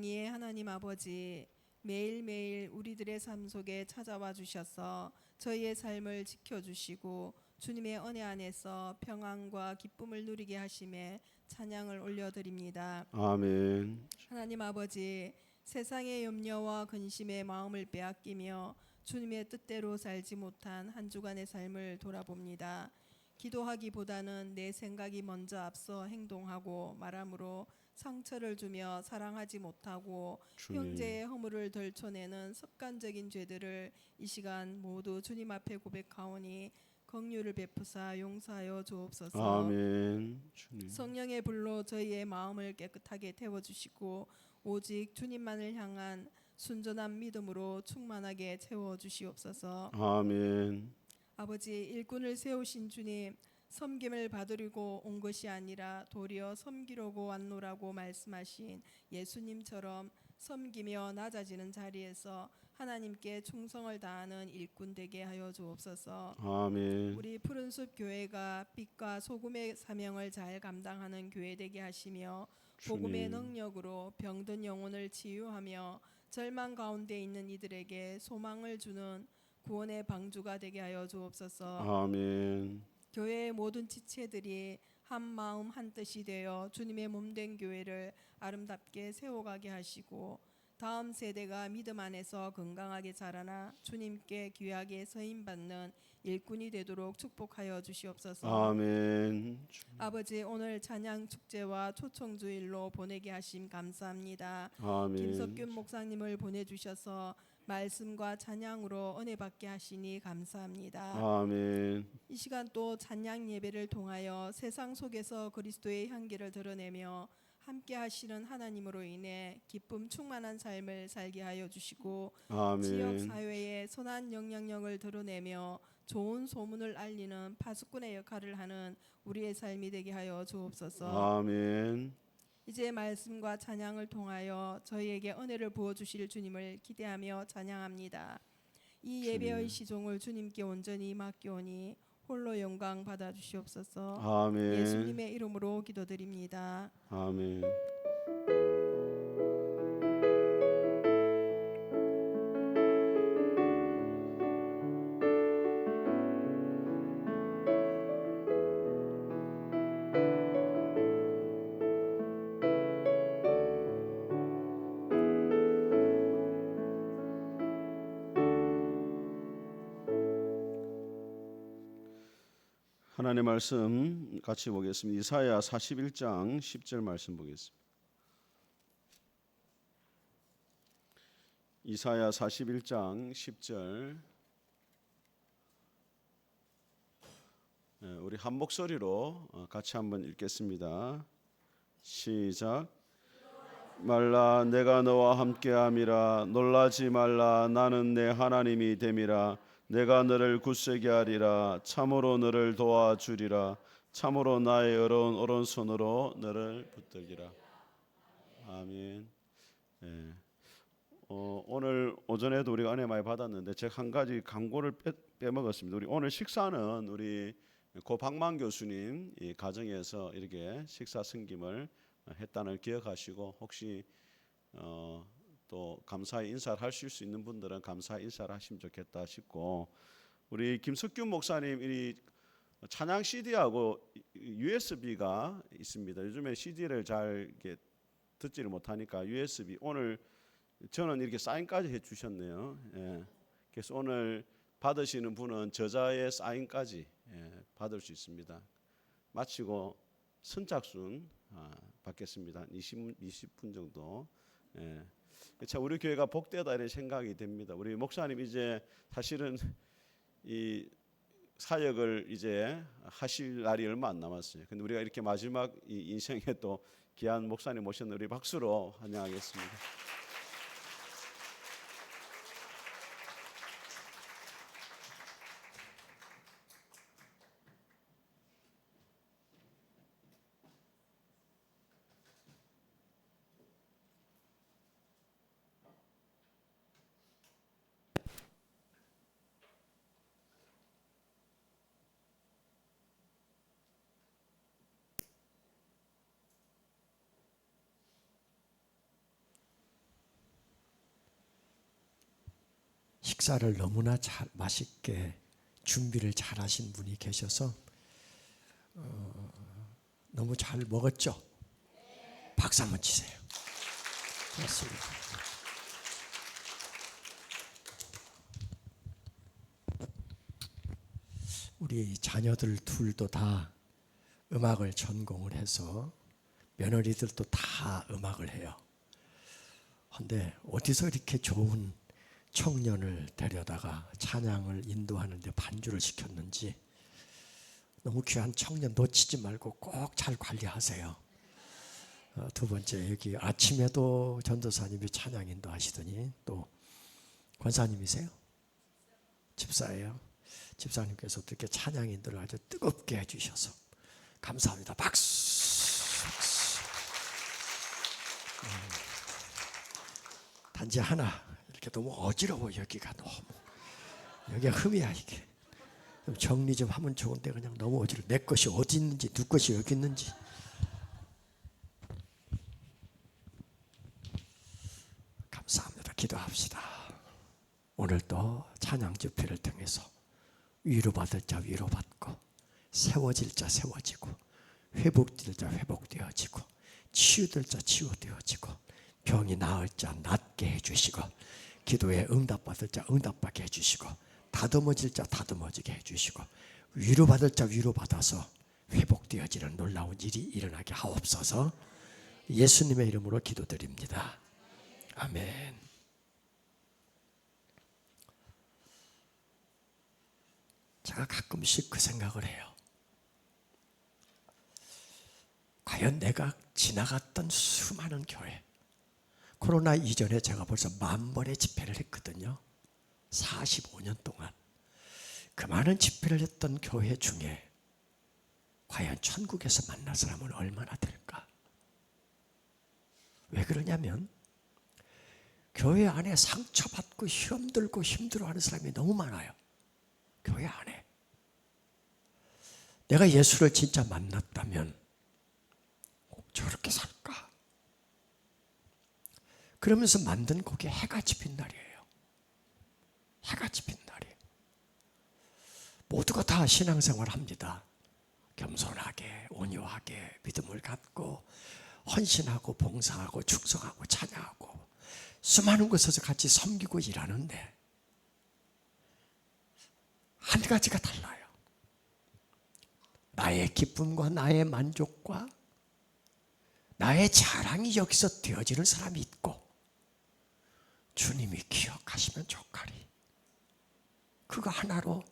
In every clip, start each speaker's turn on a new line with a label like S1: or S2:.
S1: 만왕의 하나님 아버지, 매일매일 우리들의 삶 속에 찾아와 주셔서 저희의 삶을 지켜주시고 주님의 은혜 안에서 평안과 기쁨을 누리게 하심에 찬양을 올려드립니다.
S2: 아멘.
S1: 하나님 아버지, 세상의 염려와 근심에 마음을 빼앗기며 주님의 뜻대로 살지 못한 한 주간의 삶을 돌아봅니다. 기도하기보다는 내 생각이 먼저 앞서 행동하고 말함으로 상처를 주며 사랑하지 못하고
S2: 주님.
S1: 형제의 허물을 덜쳐내는 습관적인 죄들을 이 시간 모두 주님 앞에 고백하오니 긍휼을 베푸사 용서하여 주옵소서.
S2: 아멘. 주님.
S1: 성령의 불로 저희의 마음을 깨끗하게 태워주시고 오직 주님만을 향한 순전한 믿음으로 충만하게 채워주시옵소서.
S2: 아멘.
S1: 아버지, 일꾼을 세우신 주님, 섬김을 받으려고 온 것이 아니라 도리어 섬기려고 왔노라고 말씀하신 예수님처럼 섬기며 낮아지는 자리에서 하나님께 충성을 다하는 일꾼 되게 하여 주옵소서.
S2: 아멘.
S1: 우리 푸른숲 교회가 빛과 소금의 사명을 잘 감당하는 교회 되게 하시며 복음의 능력으로 병든 영혼을 치유하며 절망 가운데 있는 이들에게 소망을 주는 구원의 방주가 되게 하여 주옵소서.
S2: 아멘.
S1: 교회의 모든 지체들이 한 마음 한 뜻이 되어 주님의 몸된 교회를 아름답게 세워가게 하시고 다음 세대가 믿음 안에서 건강하게 자라나 주님께 귀하게 서임받는 일꾼이 되도록 축복하여 주시옵소서.
S2: 아멘.
S1: 아버지, 오늘 찬양 축제와 초청주일로 보내게 하심 감사합니다.
S2: 아멘.
S1: 김석균 목사님을 보내주셔서 말씀과 찬양으로 은혜 받게 하시니 감사합니다.
S2: 아멘.
S1: 이 시간 또 찬양 예배를 통하여 세상 속에서 그리스도의 향기를 드러내며 함께 하시는 하나님으로 인해 기쁨 충만한 삶을 살게 하여 주시고
S2: 아멘.
S1: 지역 사회에 선한 영향력을 드러내며 좋은 소문을 알리는 파수꾼의 역할을 하는 우리의 삶이 되게 하여 주옵소서.
S2: 아멘.
S1: 이제 말씀과 찬양을 통하여 저희에게 은혜를 부어 주실 주님을 기대하며 찬양합니다. 이 예배의 시종을 주님께 온전히 맡기오니 홀로 영광 받아 주시옵소서.
S2: 아멘.
S1: 예수님의 이름으로 기도드립니다.
S2: 아멘. 하나님의 말씀 같이 보겠습니다. 이사야 41장 10절 말씀 보겠습니다. 이사야 41장 10절. 우리 한 목소리로 같이 한번 읽겠습니다. 시작. 말라 내가 너와 함께함이라 놀라지 말라 나는 내 하나님이 됨이라 내가 너를 굳세게 하리라 참으로 너를 도와주리라 참으로 나의 어려운 오른손으로 너를 붙들리라. 아멘. 예. 오늘 오전에도 우리가 은혜 많이 받았는데 제가 한 가지 광고를 빼먹었습니다. 우리 오늘 식사는 우리 고 박만 교수님 이 가정에서 이렇게 식사 승김을 했다는 기억하시고 혹시 또 감사의 인사를 하실 수 있는 분들은 감사의 인사를 하시면 좋겠다 싶고 우리 김석균 목사님 이 찬양 CD하고 USB가 있습니다. 요즘에 CD를 잘 이렇게 듣지를 못하니까 USB 오늘 저는 이렇게 사인까지 해주셨네요. 예. 그래서 오늘 받으시는 분은 저자의 사인까지 받을 수 있습니다. 마치고 선착순 받겠습니다. 20분 정도. 예. 참 우리 교회가 복되다 이런 생각이 됩니다. 우리 목사님 이제 사실은 이 사역을 이제 하실 날이 얼마 안 남았어요. 근데 우리가 이렇게 마지막 이 인생에 또 귀한 목사님 모셨는데 우리 박수로 환영하겠습니다.
S3: 식사를 너무나 잘 맛있게 준비를 잘 하신 분이 계셔서 너무 잘 먹었죠? 박수 한번 치세요. 고맙습니다. 우리 자녀들 둘도 다 음악을 전공을 해서 며느리들도 다 음악을 해요. 그런데 어디서 이렇게 좋은 청년을 데려다가 찬양을 인도하는데 반주를 시켰는지 너무 귀한 청년 놓치지 말고 꼭 잘 관리하세요. 두 번째, 여기 아침에도 전도사님이 찬양 인도하시더니 또 권사님이세요? 집사예요. 집사님께서도 이렇게 찬양 인도를 아주 뜨겁게 해주셔서 감사합니다. 박수. 단지 하나, 이렇게 너무 어지러워. 여기가 너무, 여기가 흠이야. 이게 좀 정리 좀 하면 좋은데 그냥 너무 어지러워. 내 것이 어디 있는지, 누 것이 여기 있는지. 감사합니다. 기도합시다. 오늘도 찬양 집회를 통해서 위로받을 자 위로받고, 세워질 자 세워지고, 회복될 자 회복되어지고, 치유될 자 치유되어지고, 병이 나을 자 낫게 해주시고, 기도에 응답받을 자 응답받게 해주시고, 다듬어질 자 다듬어지게 해주시고, 위로받을 자 위로받아서 회복되어지는 놀라운 일이 일어나게 하옵소서. 예수님의 이름으로 기도드립니다. 아멘. 제가 가끔씩 그 생각을 해요. 과연 내가 지나갔던 수많은 교회, 코로나 이전에 제가 벌써 10,000번의 집회를 했거든요. 45년 동안. 그 많은 집회를 했던 교회 중에 과연 천국에서 만날 사람은 얼마나 될까? 왜 그러냐면 교회 안에 상처받고 힘들고 힘들어하는 사람이 너무 많아요. 교회 안에. 내가 예수를 진짜 만났다면 꼭 저렇게 살까? 그러면서 만든 곡이 해가 집힌 날이에요. 해가 집힌 날이에요. 모두가 다 신앙생활 합니다. 겸손하게, 온유하게, 믿음을 갖고, 헌신하고, 봉사하고, 충성하고, 찬양하고, 수많은 곳에서 같이 섬기고 일하는데 한 가지가 달라요. 나의 기쁨과 나의 만족과 나의 자랑이 여기서 되어지는 사람이 있고, 주님이 기억하시면 좋가리. 그거 하나로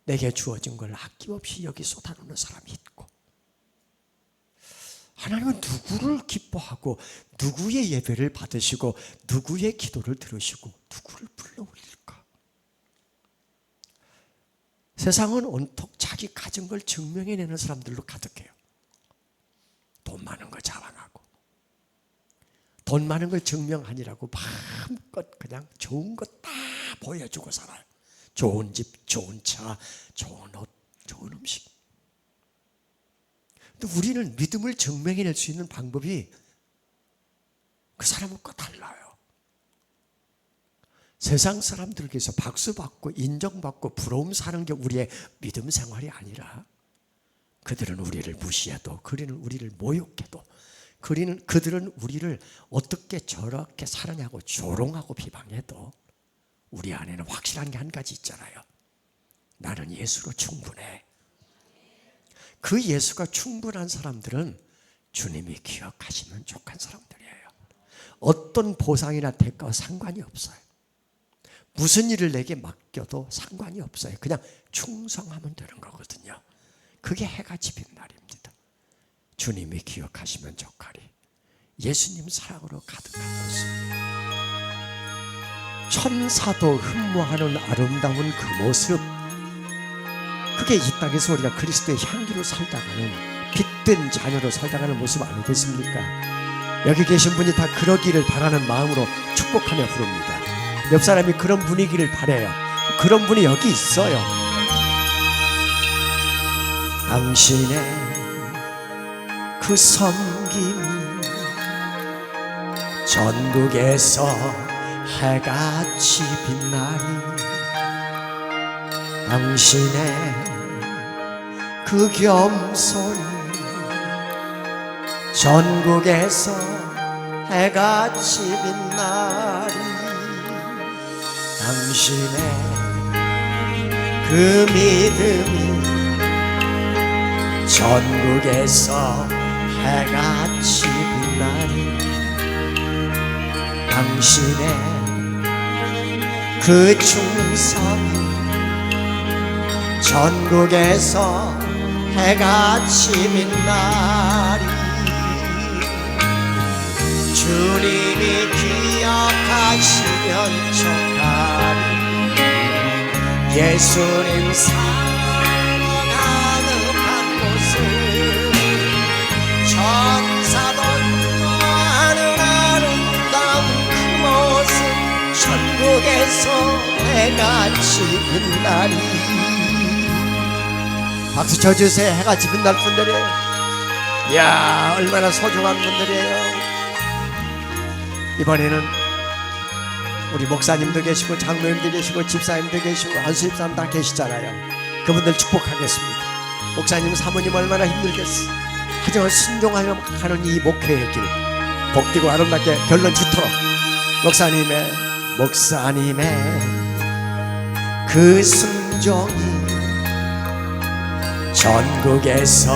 S3: 내게 주어진 걸 아낌없이 여기 쏟아놓는 사람이 있고, 하나님은 누구를 기뻐하고 누구의 예배를 받으시고 누구의 기도를 들으시고 누구를 불러올릴까? 세상은 온통 자기 가진 걸 증명해내는 사람들로 가득해요. 돈 많은 거 자랑하고, 돈 많은 걸 증명 아니라고 마음껏 그냥 좋은 거 다 보여주고 살아요. 좋은 집, 좋은 차, 좋은 옷, 좋은 음식. 근데 우리는 믿음을 증명해낼 수 있는 방법이 그 사람과 달라요. 세상 사람들에게서 박수받고 인정받고 부러움 사는 게 우리의 믿음 생활이 아니라, 그들은 우리를 무시해도, 그들은 우리를 모욕해도, 그들은 우리를 어떻게 저렇게 살았냐고 조롱하고 비방해도 우리 안에는 확실한 게 한 가지 있잖아요. 나는 예수로 충분해. 그 예수가 충분한 사람들은 주님이 기억하시면 족한 사람들이에요. 어떤 보상이나 대가와 상관이 없어요. 무슨 일을 내게 맡겨도 상관이 없어요. 그냥 충성하면 되는 거거든요. 그게 해가 집힌 날입니다. 주님이 기억하시면 족하리. 예수님 사랑으로 가득한 모습. 천사도 흠모하는 아름다운 그 모습, 그게 이 땅에서 우리가 그리스도의 향기로 살다가는, 빛된 자녀로 살다가는 모습 아니겠습니까? 여기 계신 분이 다 그러기를 바라는 마음으로 축복하며 부릅니다. 옆 사람이 그런 분이기를 바라요. 그런 분이 여기 있어요. 당신의 그 섬김이 전국에서 해같이 빛나리 당신의 그 겸손이 전국에서 해같이 빛나리 당신의 그 믿음이 전국에서 해같이 빛나리 당신의 그 충성이 전국에서 해같이 빛나리 주님이 기억하시면 족하리 예수님 사랑으로 가득한 곳을 천사도 좋아하는 아름다운 그 모습 천국에서 해같이 빛나리 박수 쳐주세요. 해같이 빛날 분들이에요. 이야 얼마나 소중한 분들이에요. 이번에는 우리 목사님도 계시고 장로님도 계시고 집사님도 계시고 안수집사님 다 계시잖아요. 그분들 축복하겠습니다. 목사님 사모님 얼마나 힘들겠어. 하지만 순종하며 가는 이 목회의 길 복되고 아름답게 결론 짓도록 목사님의 그 순종이 전국에서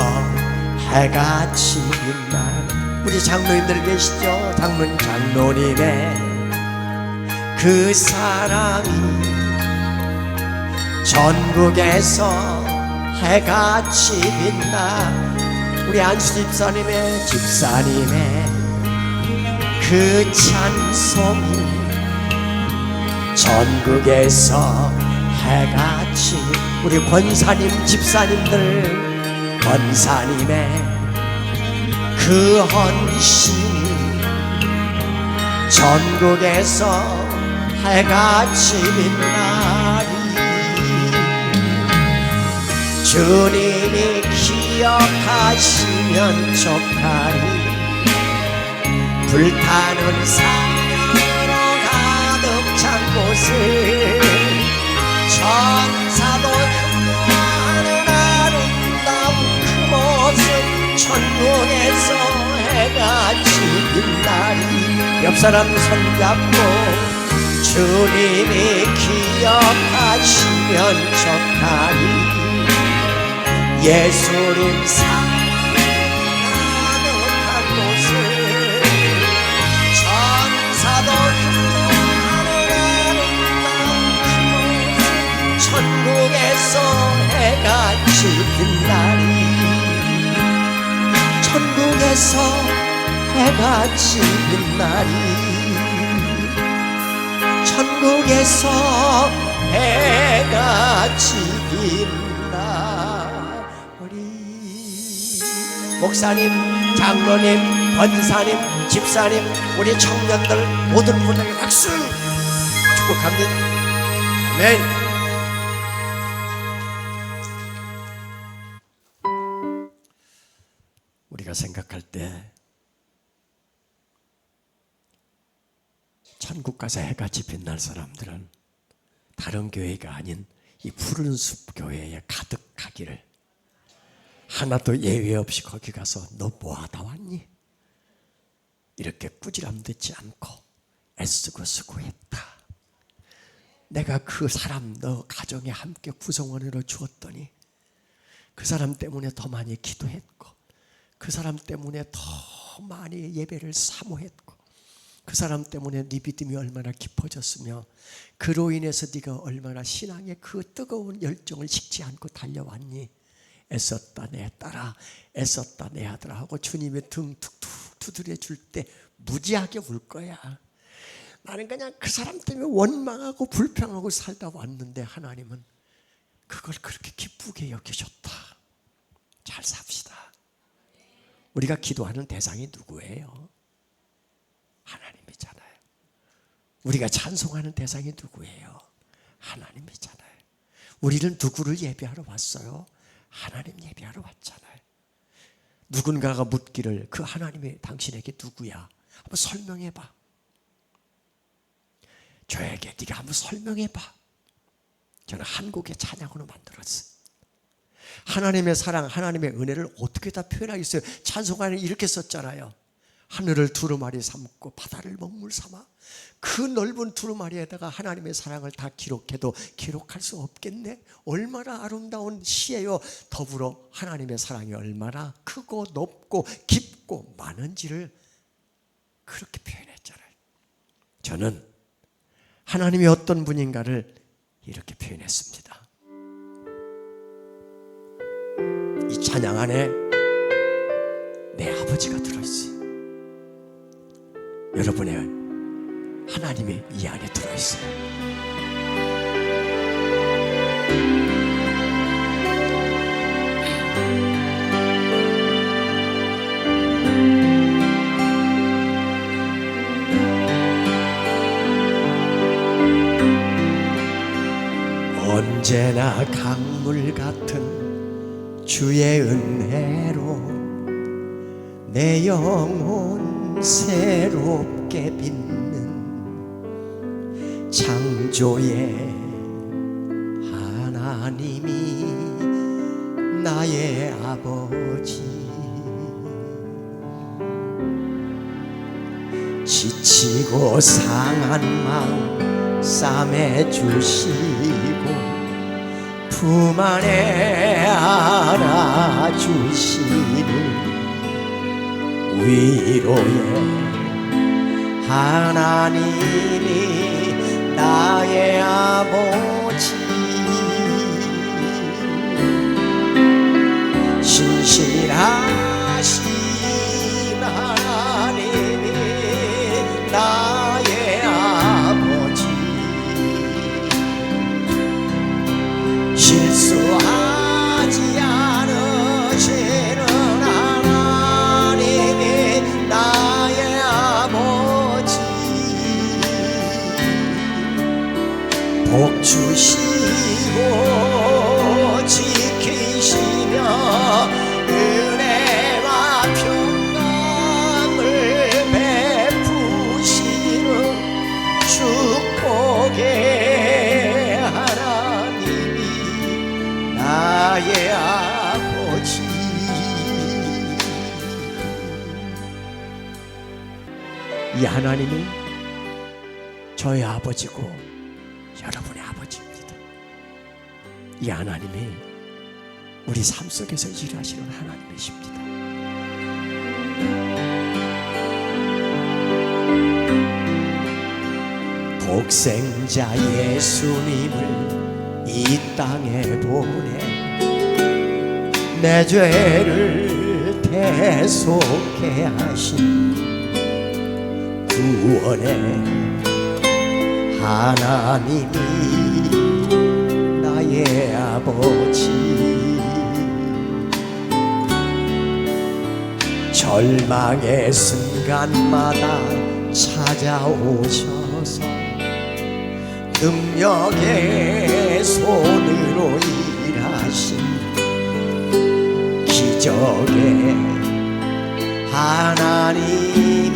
S3: 해같이 빛나는 우리 장로님들 계시죠? 장로님의 그 사랑이 전국에서 해같이 빛나 우리 안수집사님의 그 찬송이 전국에서 해같이 우리 권사님 집사님들 권사님의 그 헌신이 전국에서 해같이 빛나리 주님이 기억하시면 족하리 불타는 사랑으로 가득 찬 곳을 천사도 흠모하는 아름다운 그 모습 천국에서 해같이 빛나리 옆사람 손잡고 주님이 기억하시면 족하리 예수님 사랑으로 가득한 곳을 천사도 흠모하는 아름다운 그 모습 천국에서 해같이 빛나리 천국에서 해같이 빛나리 천국에서 해같이 빛나리 목사님, 장로님, 권사님, 집사님, 우리 청년들 모든 분에게 박수 축복합니다. 아멘. 우리가 생각할 때 천국 가서 해같이 빛날 사람들은 다른 교회가 아닌 이 푸른 숲 교회에 가득하기를 하나도 예외 없이 거기 가서 너 뭐하다 왔니? 이렇게 꾸지람 듣지 않고 애쓰고 수고했다. 내가 그 사람 너 가정에 함께 구성원으로 주었더니 그 사람 때문에 더 많이 기도했고 그 사람 때문에 더 많이 예배를 사모했고 그 사람 때문에 네 믿음이 얼마나 깊어졌으며 그로 인해서 네가 얼마나 신앙의 그 뜨거운 열정을 식지 않고 달려왔니? 애썼다 내 딸아, 애썼다 내 아들아 하고 주님의 등 툭툭 두드려 줄 때 무지하게 울 거야. 나는 그냥 그 사람 때문에 원망하고 불평하고 살다 왔는데 하나님은 그걸 그렇게 기쁘게 여기셨다. 잘 삽시다. 우리가 기도하는 대상이 누구예요? 하나님이잖아요. 우리가 찬송하는 대상이 누구예요? 하나님이잖아요. 우리는 누구를 예배하러 왔어요? 하나님 예배하러 왔잖아요. 누군가가 묻기를 그 하나님이 당신에게 누구야? 한번 설명해 봐. 저에게 네가 한번 설명해봐. 저는 한국의 찬양으로 만들었어요. 하나님의 사랑, 하나님의 은혜를 어떻게 다 표현하겠어요? 찬송가에는 이렇게 썼잖아요. 하늘을 두루마리 삼고 바다를 먹물 삼아. 그 넓은 두루마리에다가 하나님의 사랑을 다 기록해도 기록할 수 없겠네. 얼마나 아름다운 시예요. 더불어 하나님의 사랑이 얼마나 크고 높고 깊고 많은지를 그렇게 표현했잖아요. 저는 하나님이 어떤 분인가를 이렇게 표현했습니다. 이 찬양 안에 내 아버지가 들어있어요. 여러분의 하나님이 이 안에 들어있어요. 언제나 강물 같은 주의 은혜로 내 영혼 새롭게 빚는 창조의 하나님이 나의 아버지. 지치고 상한 마음 싸매 주시고 품 안에 안아주시는 위로의 하나님이 나의 아버지. 신실하신 하나님이 나의 아버지. 실수하지 않으시는 하나님이 나의 아버지. 복 주시고 지키시며 은혜와 평강을 베푸시는 축복의 하나님이 나의 아버지. 이 하나님이 저의 아버지고 여러분의 아버지입니다. 이 하나님이 우리 삶 속에서 일하시는 하나님이십니다. 독생자 예수님을 이 땅에 보내 내 죄를 대속해 하신 구원의 하나님이 나의 아버지. 절망의 순간마다 찾아오셔서 능력의 손으로 일하신 기적의 하나님이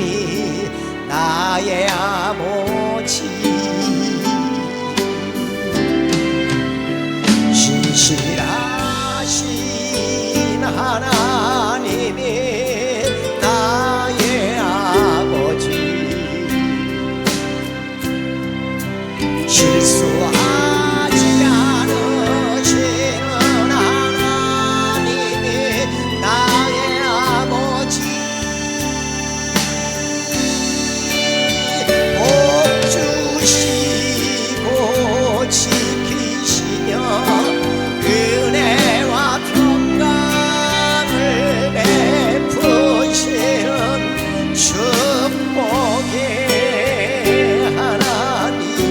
S3: 나의 아버지. 신실하신 하나님이 나의 아버지. 실수하지 않으시는 하나님이 나의 아버지. 복 주시고 지키시며 은혜와 평강을 베푸시는 축복의 하나님이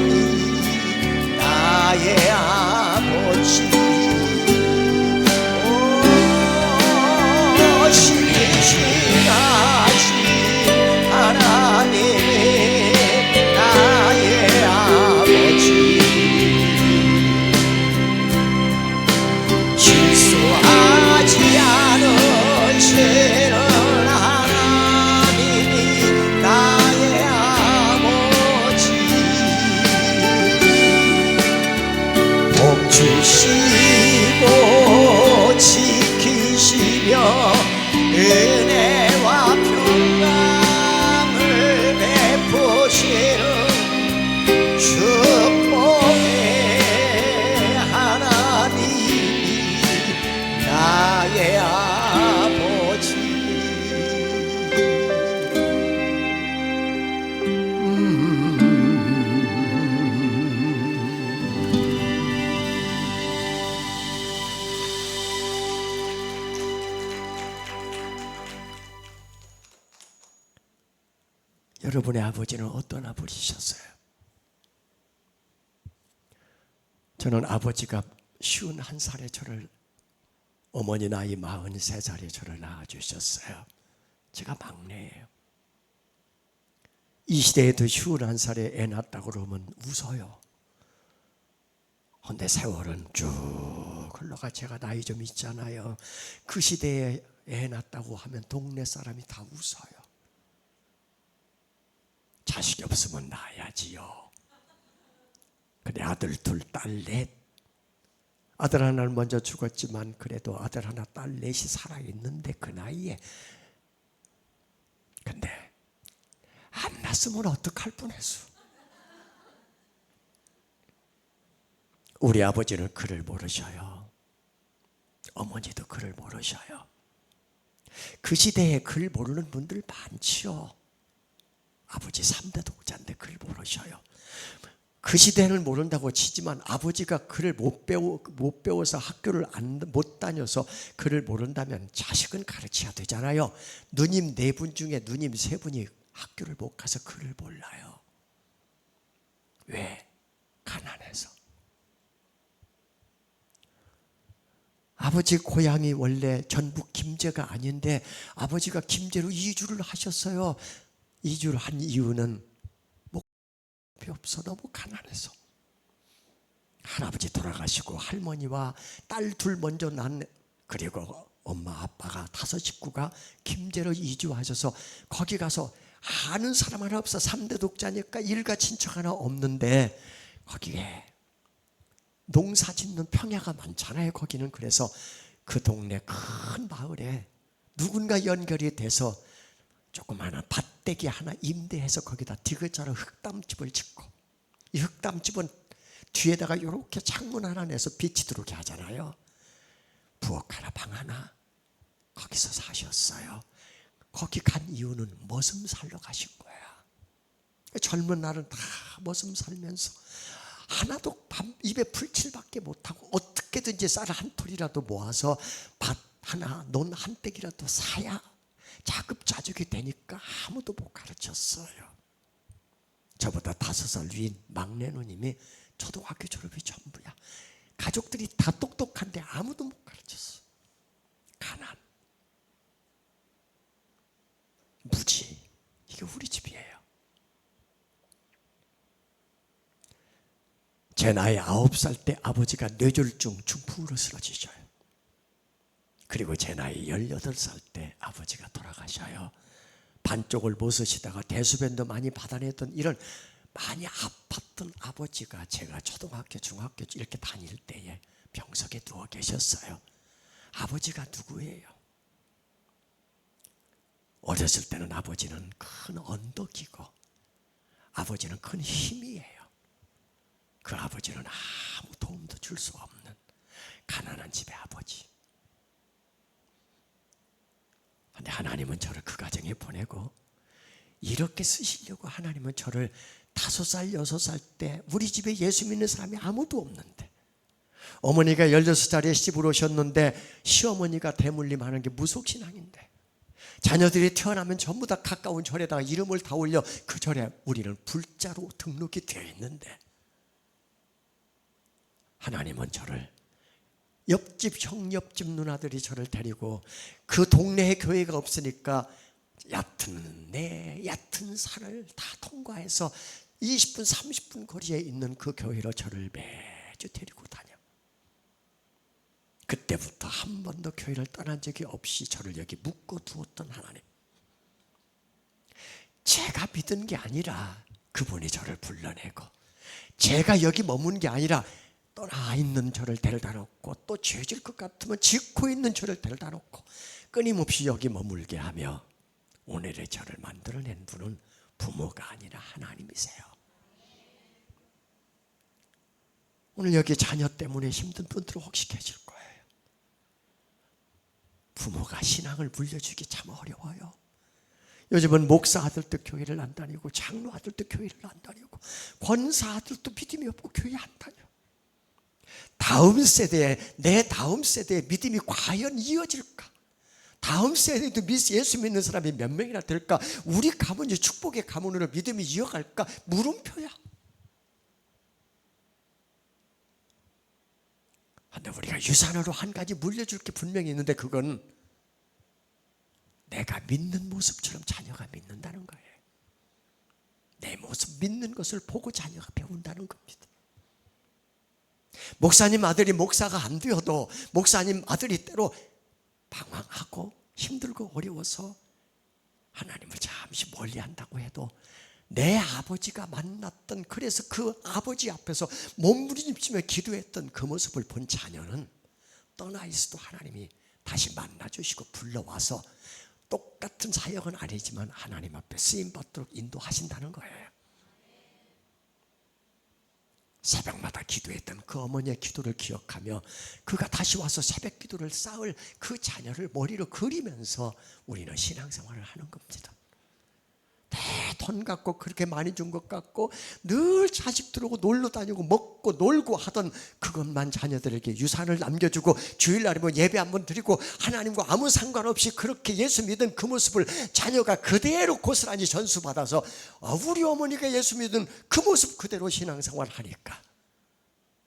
S3: 여러분의 아버지는 어떤 아버지셨어요? 저는 아버지가 51살에 저를, 어머니 나이 43살에 저를 낳아주셨어요. 제가 막내예요. 이 시대에도 51살에 애 낳았다고 그러면 웃어요. 그런데 세월은 쭉 흘러가 제가 나이 좀 있잖아요. 그 시대에 애 낳았다고 하면 동네 사람이 다 웃어요. 자식이 없으면 낳아야지요. 근데 아들 둘, 딸 넷. 아들 하나는 먼저 죽었지만 그래도 아들 하나, 딸 넷이 살아있는데 그 나이에. 근데 안 낳았으면 어떡할 뻔했어. 우리 아버지는 그를 모르셔요. 어머니도 그를 모르셔요. 그 시대에 그를 모르는 분들 많지요. 아버지 3대 독자인데 그를 모르셔요. 그 시대는 모른다고 치지만 아버지가 그를 못 배워서 학교를 못 다녀서 그를 모른다면 자식은 가르쳐야 되잖아요. 누님 4분 중에 누님 3분이 학교를 못 가서 그를 몰라요. 왜? 가난해서. 아버지 고향이 원래 전북 김제가 아닌데 아버지가 김제로 이주를 하셨어요. 이주를 한 이유는 목이 없어, 너무 가난해서. 할아버지 돌아가시고 할머니와 딸 둘 먼저 낳네. 그리고 엄마 아빠가 5 식구가 김제로 이주하셔서 거기 가서 아는 사람 하나 없어. 3대 독자니까 일가 친척 하나 없는데 거기에 농사 짓는 평야가 많잖아요. 거기는. 그래서 그 동네 큰 마을에 누군가 연결이 돼서 조그마한 밭대기 하나 임대해서 거기다 디귿자로 흙담집을 짓고, 이 흙담집은 뒤에다가 이렇게 창문 하나 내서 빛이 들어오게 하잖아요. 부엌 하나 방 하나 거기서 사셨어요. 거기 간 이유는 머슴 살러 가신 거야. 젊은 날은 다 머슴 살면서 하나도 입에 풀칠밖에 못하고 어떻게든지 쌀 한 톨이라도 모아서 밭 하나, 논 한 떼기라도 사야 자급자족이 되니까 아무도 못 가르쳤어요. 저보다 5살 위인 막내 누님이 초등학교 졸업이 전부야. 가족들이 다 똑똑한데 아무도 못 가르쳤어. 가난, 무지, 이게 우리 집이에요. 제 나이 9살 때 아버지가 뇌졸중 중풍으로 쓰러지셔요. 그리고 제 나이 18살 때 아버지가 돌아가셔요. 반쪽을 못 쓰시다가 대수변도 많이 받아냈던 이런 많이 아팠던 아버지가 제가 초등학교, 중학교 이렇게 다닐 때에 병석에 누워 계셨어요. 아버지가 누구예요? 어렸을 때는 아버지는 큰 언덕이고 아버지는 큰 힘이에요. 그 아버지는 아무 도움도 줄 수 없는 가난한 집의 아버지. 그런데 하나님은 저를 그 가정에 보내고 이렇게 쓰시려고 하나님은 저를 5살, 6살 때 우리 집에 예수 믿는 사람이 아무도 없는데 어머니가 16살에 시집을 오셨는데 시어머니가 대물림하는 게 무속신앙인데 자녀들이 태어나면 전부 다 가까운 절에다가 이름을 다 올려 그 절에 우리는 불자로 등록이 되어 있는데 하나님은 저를 옆집 형, 옆집 누나들이 저를 데리고 그 동네에 교회가 없으니까 얕은 산을 다 통과해서 20분, 30분 거리에 있는 그 교회로 저를 매주 데리고 다녀. 그때부터 한 번도 교회를 떠난 적이 없이 저를 여기 묶어두었던 하나님. 제가 믿은 게 아니라 그분이 저를 불러내고 제가 여기 머문 게 아니라 떠나 있는 저를 데려다 놓고 또 죄질 것 같으면 짓고 있는 저를 데려다 놓고 끊임없이 여기 머물게 하며 오늘의 저를 만들어낸 분은 부모가 아니라 하나님이세요. 오늘 여기 자녀 때문에 힘든 분들은 혹시 계실 거예요. 부모가 신앙을 물려주기 참 어려워요. 요즘은 목사 아들도 교회를 안 다니고 장로 아들도 교회를 안 다니고 권사 아들도 믿음이 없고 교회 안 다녀. 다음 세대에, 내 다음 세대의 믿음이 과연 이어질까? 다음 세대도 예수 믿는 사람이 몇 명이나 될까? 우리 가문이 축복의 가문으로 믿음이 이어갈까? 물음표야. 근데 우리가 유산으로 한 가지 물려줄 게 분명히 있는데 그건 내가 믿는 모습처럼 자녀가 믿는다는 거예요. 내 모습 믿는 것을 보고 자녀가 배운다는 겁니다. 목사님 아들이 목사가 안 되어도 목사님 아들이 때로 방황하고 힘들고 어려워서 하나님을 잠시 멀리 한다고 해도 내 아버지가 만났던, 그래서 그 아버지 앞에서 몸부림치며 기도했던 그 모습을 본 자녀는 떠나 있어도 하나님이 다시 만나주시고 불러와서 똑같은 사역은 아니지만 하나님 앞에 쓰임받도록 인도하신다는 거예요. 새벽마다 기도했던 그 어머니의 기도를 기억하며 그가 다시 와서 새벽 기도를 쌓을 그 자녀를 머리로 그리면서 우리는 신앙생활을 하는 겁니다. 돈 갖고 그렇게 많이 준 것 같고 늘 자식 들어오고 놀러 다니고 먹고 놀고 하던 그것만 자녀들에게 유산을 남겨주고 주일날이면 예배 한번 드리고 하나님과 아무 상관없이 그렇게 예수 믿은 그 모습을 자녀가 그대로 고스란히 전수받아서 우리 어머니가 예수 믿은 그 모습 그대로 신앙생활을 하니까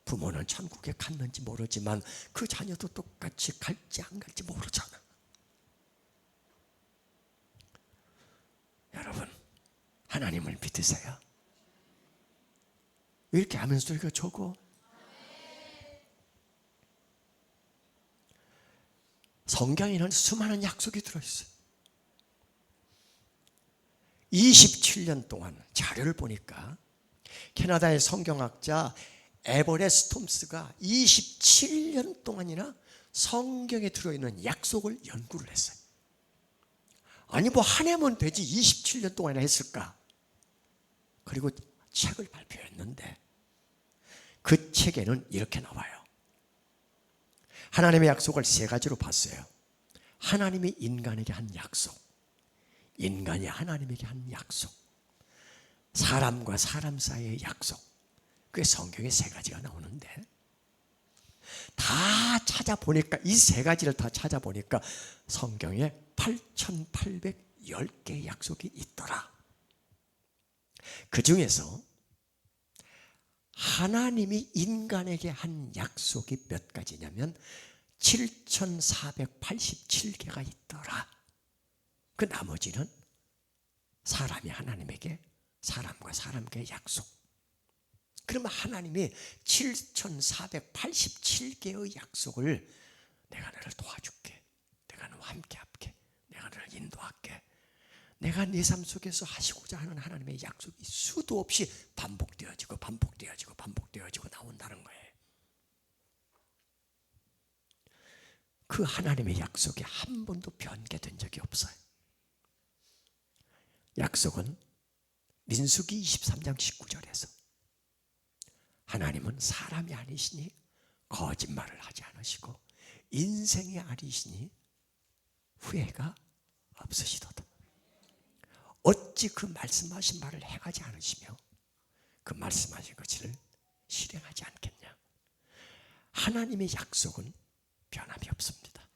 S3: 부모는 천국에 갔는지 모르지만 그 자녀도 똑같이 갈지 안 갈지 모르잖아. 여러분, 하나님을 믿으세요. 왜 이렇게 하면서 소리가 적어? 성경에는 수많은 약속이 들어있어요. 27년 동안 자료를 보니까 캐나다의 성경학자 에버레스트 톰스가 27년 동안이나 성경에 들어있는 약속을 연구를 했어요. 아니 뭐 한 해면 되지 27년 동안이나 했을까? 그리고 책을 발표했는데 그 책에는 이렇게 나와요. 하나님의 약속을 세 가지로 봤어요. 하나님이 인간에게 한 약속, 인간이 하나님에게 한 약속, 사람과 사람 사이의 약속. 그게 성경에 세 가지가 나오는데 다 찾아보니까 이 세 가지를 다 찾아보니까 성경에 8,810개의 약속이 있더라. 그 중에서 하나님이 인간에게 한 약속이 몇 가지냐면 7,487개가 있더라. 그 나머지는 사람이 하나님에게, 사람과 사람과의 약속. 그러면 하나님이 7,487개의 약속을 내가 너를 도와줄게, 내가 너와 함께 할게, 내가 너를 인도할게, 내가 네 삶 속에서 하시고자 하는 하나님의 약속이 수도 없이 반복되어지고 반복되어지고 반복되어지고 나온다는 거예요. 그 하나님의 약속이 한 번도 변개된 적이 없어요. 약속은 민수기 23장 19절에서 하나님은 사람이 아니시니 거짓말을 하지 않으시고 인생이 아니시니 후회가 없으시도다. 어찌 그 말씀하신 말을 행하지 않으시며 그 말씀하신 것을 실행하지 않겠냐. 하나님의 약속은 변함이 없습니다.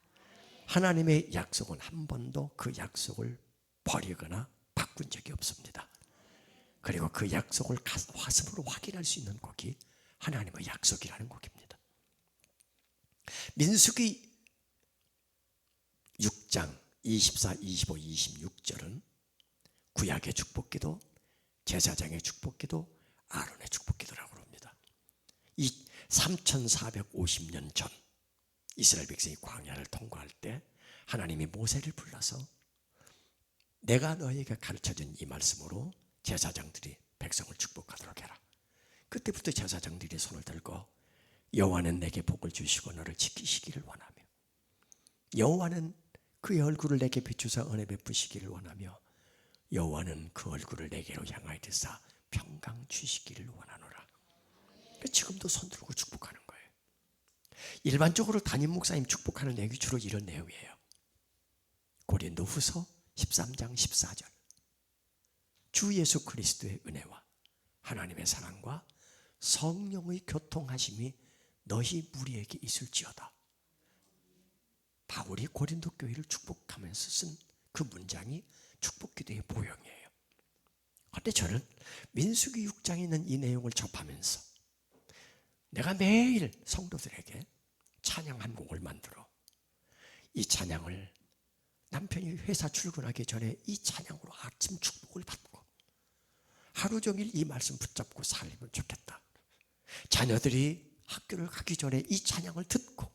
S3: 하나님의 약속은 한 번도 그 약속을 버리거나 바꾼 적이 없습니다. 그리고 그 약속을 가슴으로 확인할 수 있는 곡이 하나님의 약속이라는 곡입니다. 민수기 6장 24, 25, 26절은 구약의 축복기도, 제사장의 축복기도, 아론의 축복기도라고 합니다. 이 3,450년 전 이스라엘 백성이 광야를 통과할 때 하나님이 모세를 불러서 내가 너에게 가르쳐준 이 말씀으로 제사장들이 백성을 축복하도록 해라. 그때부터 제사장들이 손을 들고 여호와는 내게 복을 주시고 너를 지키시기를 원하며 여호와는 그의 얼굴을 내게 비추사 은혜 베푸시기를 원하며 여호와는 그 얼굴을 내게로 향하여 드사 평강 주시기를 원하노라. 지금도 손 들고 축복하는 거예요. 일반적으로 담임 목사님 축복하는 내용이 주로 이런 내용이에요. 고린도후서 13장 14절. 주 예수 그리스도의 은혜와 하나님의 사랑과 성령의 교통하심이 너희 무리에게 있을지어다. 바울이 고린도 교회를 축복하면서 쓴 그 문장이 축복기도의 모형이에요. 그런데 저는 민수기 6장에 있는 이 내용을 접하면서 내가 매일 성도들에게 찬양 한 곡을 만들어 이 찬양을 남편이 회사 출근하기 전에 이 찬양으로 아침 축복을 받고 하루 종일 이 말씀 붙잡고 살면 좋겠다. 자녀들이 학교를 가기 전에 이 찬양을 듣고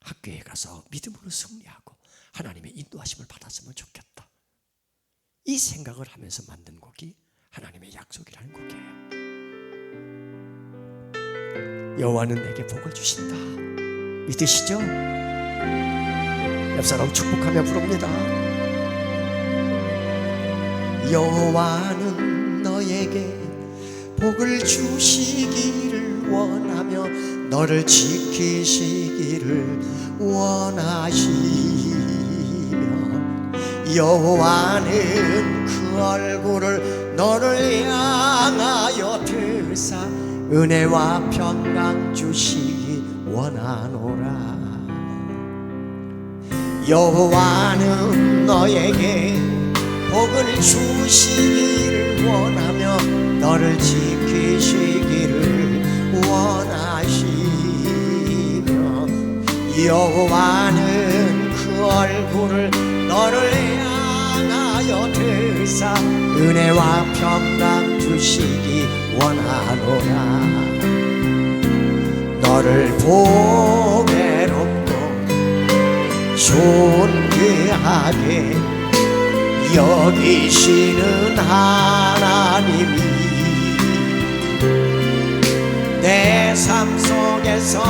S3: 학교에 가서 믿음으로 승리하고 하나님의 인도하심을 받았으면 좋겠다. 이 생각을 하면서 만든 곡이 하나님의 약속이라는 곡이에요. 여호와는 내게 복을 주신다. 믿으시죠? 옆사람 축복하며 부릅니다. 여호와는 너에게 복을 주시기를 원하며 너를 지키시기를 원하시며 여호와는 그 얼굴을 너를 향하여 드사 은혜와 평강 주시기 원하노라. 여호와는 너에게 복을 주시기를 원하며 너를 지키시기를 원하시며 여호와는 그 얼굴을 너를 향하여 드사 은혜와 평강 주시기 원하노라. 너를 보배롭고 존귀하게 여기시는 하나님이 내 삶 속에서의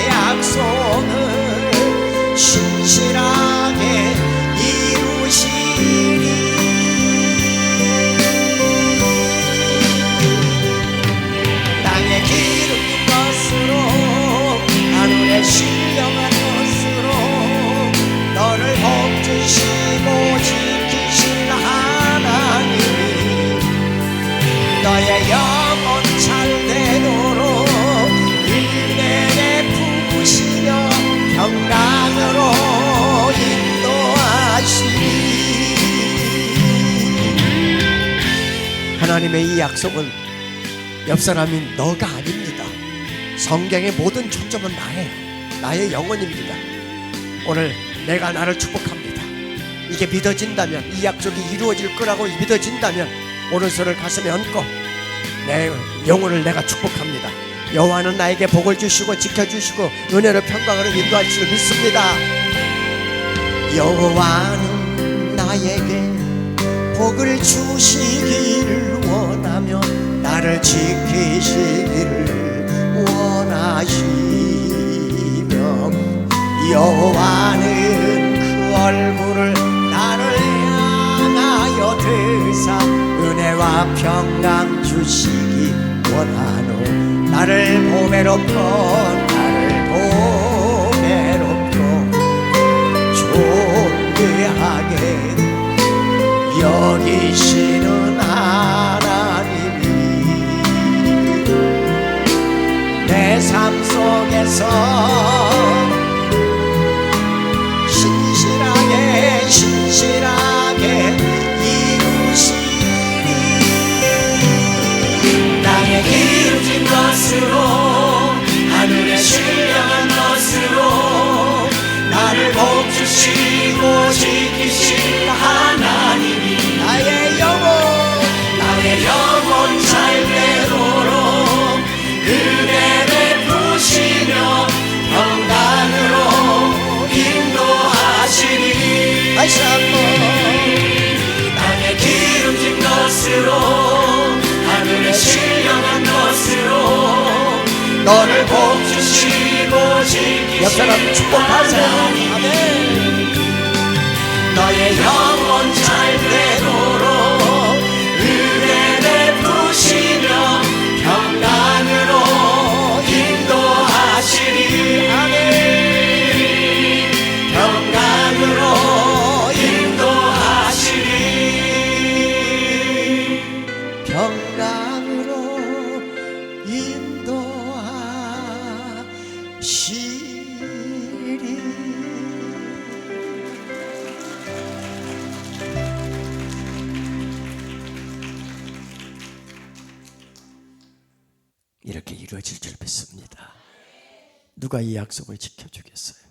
S3: 약속을 신실하게 이루시니 땅에 기름진 것으로 하늘에 신령한 것으로 너를 복주시고 지키실 하나님이 너의 영혼 잘되도록 은혜 베푸시며 평강으로 인도하시니 하나님의 이 약속은 옆사람인 너가 아닙니다. 성경의 모든 초점은 나의 영혼입니다. 오늘 내가 나를 축복합니다. 이게 믿어진다면, 이 약속이 이루어질 거라고 믿어진다면 오른손을 가슴에 얹고 내 영혼을 내가 축복합니다. 여호와는 나에게 복을 주시고 지켜주시고 은혜로 평강으로 인도할 줄 믿습니다. 여호와는 나에게 복을 주시기를 원하며 나를 지키시기를 원하시며 여호와는 그 얼굴을 나를 향하여 드사 은혜와 평강 주시기 원하노. 나를 보배롭고 존귀하게 여기시는 하나님이 내 삶 속에서 신실하게 이루시니 땅에 기름진 것으로 하늘에 신령한 것으로 나를 복주시고 지키실 하나님이 나의 영혼 잘되도록 은혜 베푸시며 평강으로 인도하시니 다시 한번 땅에 기름진 것으로 하늘에 신령한 것으로 너를 복주시고 지키시는 옆사람 축복하세요. 아멘. 너의 영혼 잘되도록 은혜 베푸시며 평강으로 인도하시니 아멘. 평강으로 인도하시니 평강으로 인도하시니 이렇게 이루어질 줄 믿습니다. 누가 이 약속을 지켜주겠어요?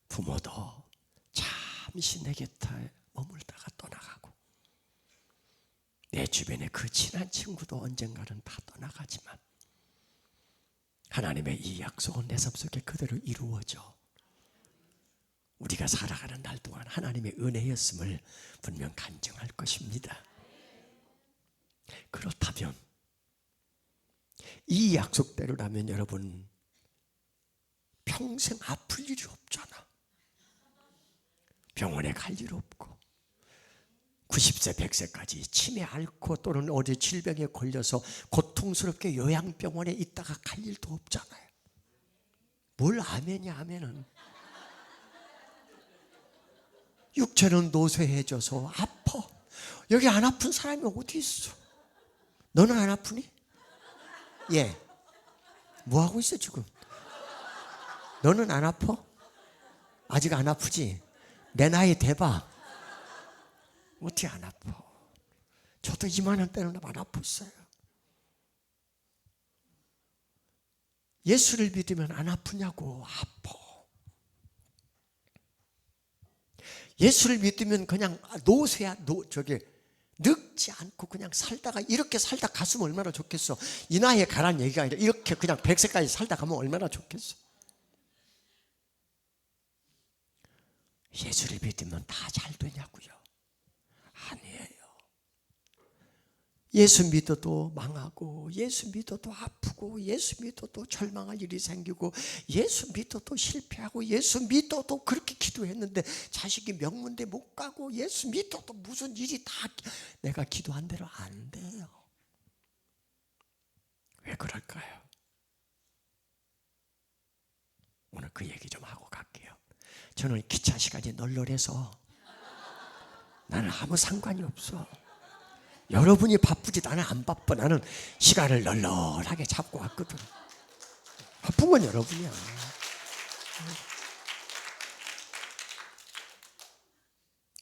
S3: 부모도 잠시 내 곁에 머물다가 떠나가고 내 주변에 그 친한 친구도 언젠가는 다 떠나가지만 하나님의 이 약속은 내 삶 속에 그대로 이루어져 우리가 살아가는 날 동안 하나님의 은혜였음을 분명 간증할 것입니다. 그렇다면 이 약속대로라면 여러분 평생 아플 일이 없잖아. 병원에 갈 일 없고 90세 100세까지 치매 앓고 또는 어디 질병에 걸려서 고통스럽게 요양병원에 있다가 갈 일도 없잖아요. 뭘 아멘이야 아멘은. 육체는 노쇠해져서 아파. 여기 안 아픈 사람이 어디 있어? 너는 안 아프니? 예. 뭐 하고 있어 지금? 너는 안 아파? 아직 안 아프지? 내 나이 대봐. 어떻게 안 아파? 저도 이만한 때는 안 아팠어요. 예수를 믿으면 안 아프냐고. 아파. 예수를 믿으면 그냥 노쇠야. 늙지 않고 그냥 살다가 이렇게 살다 갔으면 얼마나 좋겠어. 이 나이에 가란 얘기가 아니라 이렇게 그냥 100세까지 살다 가면 얼마나 좋겠어. 예수를 믿으면 다 잘 되냐고요? 아니에요. 예수 믿어도 망하고 예수 믿어도 아프고 예수 믿어도 절망할 일이 생기고 예수 믿어도 실패하고 예수 믿어도 그렇게 기도했는데 자식이 명문대 못 가고 예수 믿어도 무슨 일이 다 내가 기도한 대로 안 돼요. 왜 그럴까요? 오늘 그 얘기 좀 하고 갈게요. 저는 기차 시간이 널널해서 나는 아무 상관이 없어. 여러분이 바쁘지 나는 안 바빠. 나는 시간을 널널하게 잡고 왔거든. 바쁜 건 여러분이야.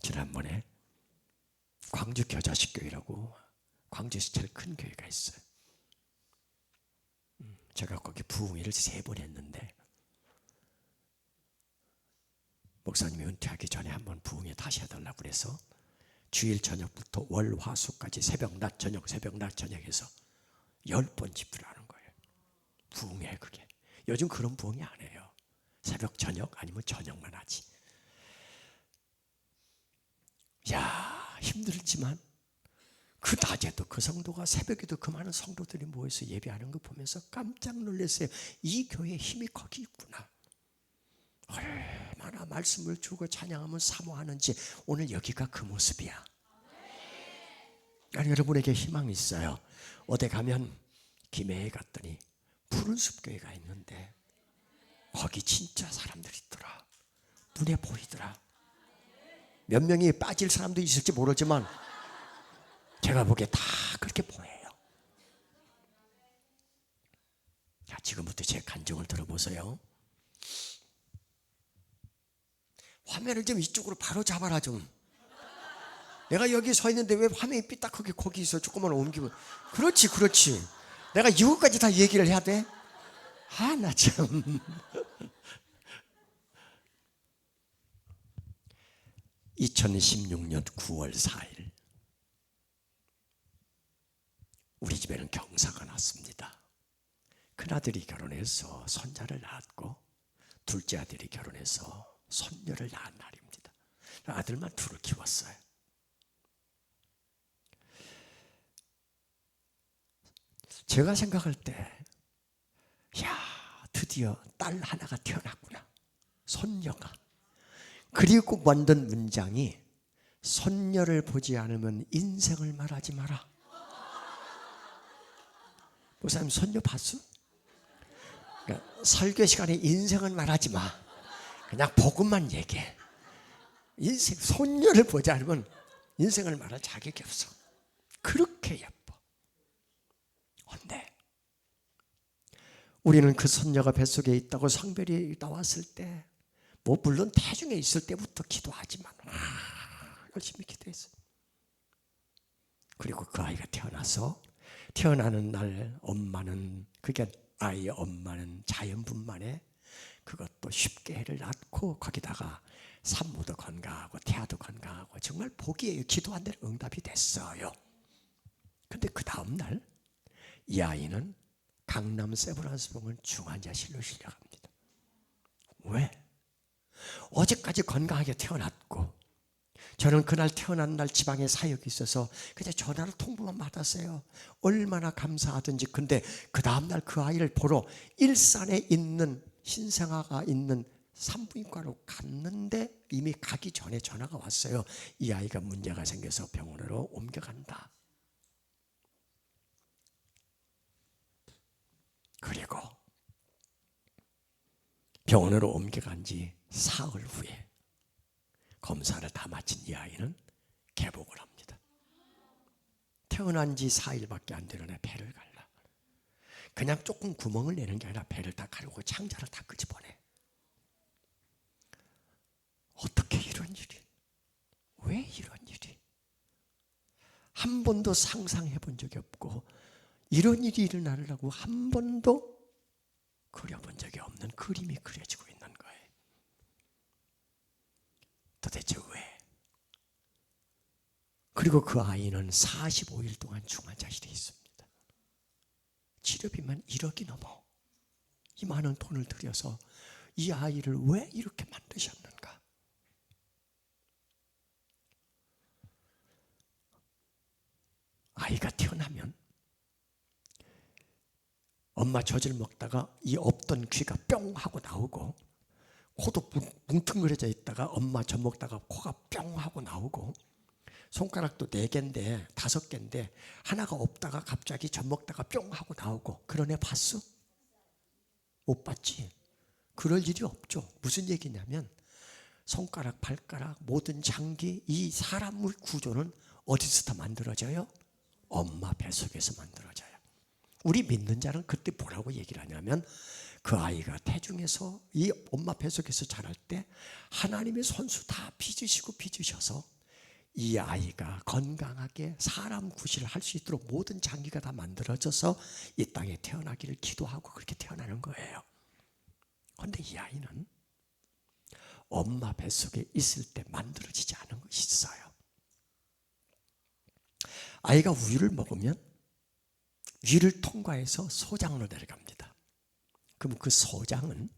S3: 지난번에 광주 겨자식교회라고 광주에서 제일 큰 교회가 있어요. 제가 거기 부흥회를 3번 했는데 목사님이 은퇴하기 전에 한번 부흥회 다시 해달라고 그래서 주일 저녁부터 월, 화, 수까지 새벽, 낮, 저녁, 새벽, 낮, 저녁에서 10번 집회를 하는 거예요. 부흥회 그게. 요즘 그런 부흥이 안 해요. 새벽, 저녁 아니면 저녁만 하지. 야 힘들지만 그 낮에도 그 성도가 새벽에도 그 많은 성도들이 모여서 예배하는 거 보면서 깜짝 놀랐어요. 이 교회에 힘이 거기 있구나. 얼마나 말씀을 주고 찬양하면 사모하는지 오늘 여기가 그 모습이야. 아니, 여러분에게 희망이 있어요. 어디 가면 김해에 갔더니 푸른숲 교회가 있는데 거기 진짜 사람들이 있더라. 눈에 보이더라. 몇 명이 빠질 사람도 있을지 모르지만 제가 보기에 다 그렇게 보여요. 자, 지금부터 제 간증을 들어보세요. 화면을 좀 이쪽으로 바로 잡아라 좀. 내가 여기 서 있는데 왜 화면이 삐딱하게 거기 있어. 조금만 옮기면. 그렇지. 내가 이것까지 다 얘기를 해야 돼? 아, 나 참. 2016년 9월 4일 우리 집에는 경사가 났습니다. 큰아들이 결혼해서 손자를 낳았고 둘째 아들이 결혼해서 손녀를 낳은 날입니다. 아들만 둘을 키웠어요. 제가 생각할 때, 야, 드디어 딸 하나가 태어났구나. 손녀가. 그리고 만든 문장이 손녀를 보지 않으면 인생을 말하지 마라. 목사님 손녀 봤어? 그러니까 설교 시간에 인생을 말하지 마. 그냥 복음만 얘기해. 인생 손녀를 보지 않으면 인생을 말할 자격이 없어. 그렇게 예뻐. 근데 우리는 그 손녀가 뱃속에 있다고 성별이 나왔을 때 뭐 물론 태중에 있을 때부터 기도하지만 열심히 기도했어요. 그리고 그 아이가 태어나서 태어나는 날 엄마는, 그게 아이의 엄마는 자연분만에 그것도 쉽게 애를 낳고 거기다가 산모도 건강하고 태아도 건강하고 정말 복이에요. 기도한 대로 응답이 됐어요. 근데 그 다음날 이 아이는 강남 세브란스병원 중환자실로 실려갑니다. 왜? 어제까지 건강하게 태어났고 저는 그날 태어난 날 지방에 사역이 있어서 그냥 전화로 통보만 받았어요. 얼마나 감사하든지. 근데 그 다음날 그 아이를 보러 일산에 있는 신생아가 있는 산부인과로 갔는데 이미 가기 전에 전화가 왔어요. 이 아이가 문제가 생겨서 병원으로 옮겨간다. 그리고 병원으로 옮겨간 지 사흘 후에 검사를 다 마친 이 아이는 개복을 합니다. 태어난 지 4일밖에 안 되는 애 배를 갈라. 그냥 조금 구멍을 내는 게 아니라 배를 다 가르고 창자를 다 끄집어내. 어떻게 이런 일이? 왜 이런 일이? 한 번도 상상해 본 적이 없고 이런 일이 일어나려고 한 번도 그려본 적이 없는 그림이 그려지고 있는 거예요. 도대체 왜? 그리고 그 아이는 45일 동안 중환자실에 있습니다. 치료비만 1억이 넘어. 이 많은 돈을 들여서 이 아이를 왜 이렇게 만드셨는가? 아이가 태어나면 엄마 젖을 먹다가 이 없던 귀가 뿅 하고 나오고 코도 뭉퉁거려져 있다가 엄마 젖 먹다가 코가 뿅 하고 나오고 손가락도 4개인데 5개인데 하나가 없다가 갑자기 젖 먹다가 뿅 하고 나오고 그런 애 봤어? 못 봤지? 그럴 일이 없죠. 무슨 얘기냐면 손가락, 발가락, 모든 장기, 이 사람의 구조는 어디서 다 만들어져요? 엄마 뱃속에서 만들어져요. 우리 믿는 자는 그때 뭐라고 얘기를 하냐면 그 아이가 태중에서 이 엄마 뱃속에서 자랄 때 하나님의 손수 다 빚으셔서 이 아이가 건강하게 사람 구실을 할 수 있도록 모든 장기가 다 만들어져서 이 땅에 태어나기를 기도하고 그렇게 태어나는 거예요. 그런데 이 아이는 엄마 뱃속에 있을 때 만들어지지 않은 것이 있어요. 아이가 우유를 먹으면 위를 통과해서 소장으로 내려갑니다. 그럼 그 소장은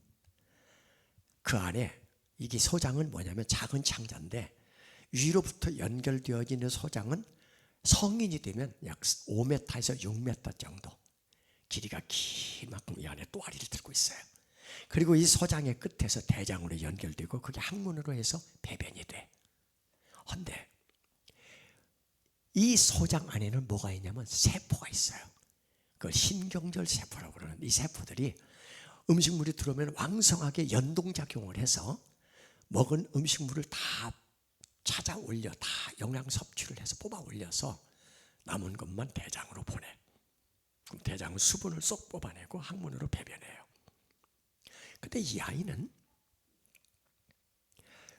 S3: 그 안에 이게 소장은 뭐냐면 작은 창자인데 위로부터 연결되어지는 소장은 성인이 되면 약 5m에서 6m 정도 길이가 긴 만큼 이 안에 또아리를 들고 있어요. 그리고 이 소장의 끝에서 대장으로 연결되고 그게 항문으로 해서 배변이 돼. 그런데 이 소장 안에는 뭐가 있냐면 세포가 있어요. 그걸 신경절 세포라고 그러는 이 세포들이 음식물이 들어오면 왕성하게 연동작용을 해서 먹은 음식물을 다 찾아 올려 다 영양 섭취를 해서 뽑아 올려서 남은 것만 대장으로 보내. 그럼 대장은 수분을 쏙 뽑아내고 항문으로 배변해요. 근데 이 아이는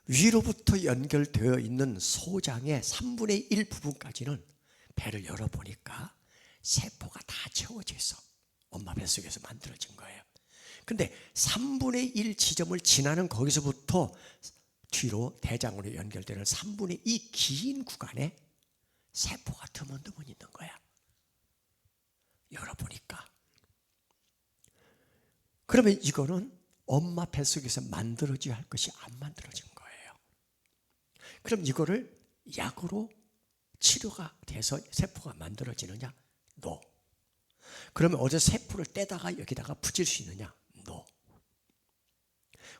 S3: 위로부터 연결되어 있는 소장의 3분의 1 부분까지는 배를 열어보니까 세포가 다 채워져 있어. 엄마 뱃속에서 만들어진 거예요. 근데 3분의 1 지점을 지나는 거기서부터 뒤로 대장으로 연결되는 3분의 2 긴 구간에 세포가 드문드문 있는 거야. 열어보니까. 그러면 이거는 엄마 뱃속에서 만들어져야 할 것이 안 만들어진 거예요. 그럼 이거를 약으로 치료가 돼서 세포가 만들어지느냐? No. 그러면 어제 세포를 떼다가 여기다가 붙일 수 있느냐? No.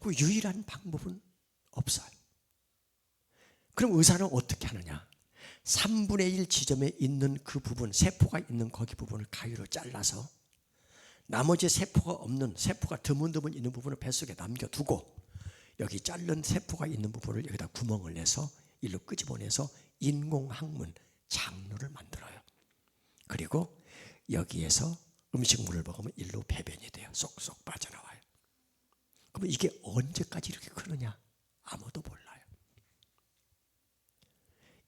S3: 그 유일한 방법은 없어요. 그럼 의사는 어떻게 하느냐? 3분의 1 지점에 있는 그 부분, 세포가 있는 거기 부분을 가위로 잘라서 나머지 세포가 없는, 세포가 드문드문 있는 부분을 뱃속에 남겨두고 여기 자른 세포가 있는 부분을 여기다 구멍을 내서 일로 끄집어내서 인공항문, 장루를 만들어요. 그리고 여기에서 음식물을 먹으면 일로 배변이 돼요. 쏙쏙 빠져나와요. 그러면 이게 언제까지 이렇게 크느냐? 아무도 몰라요.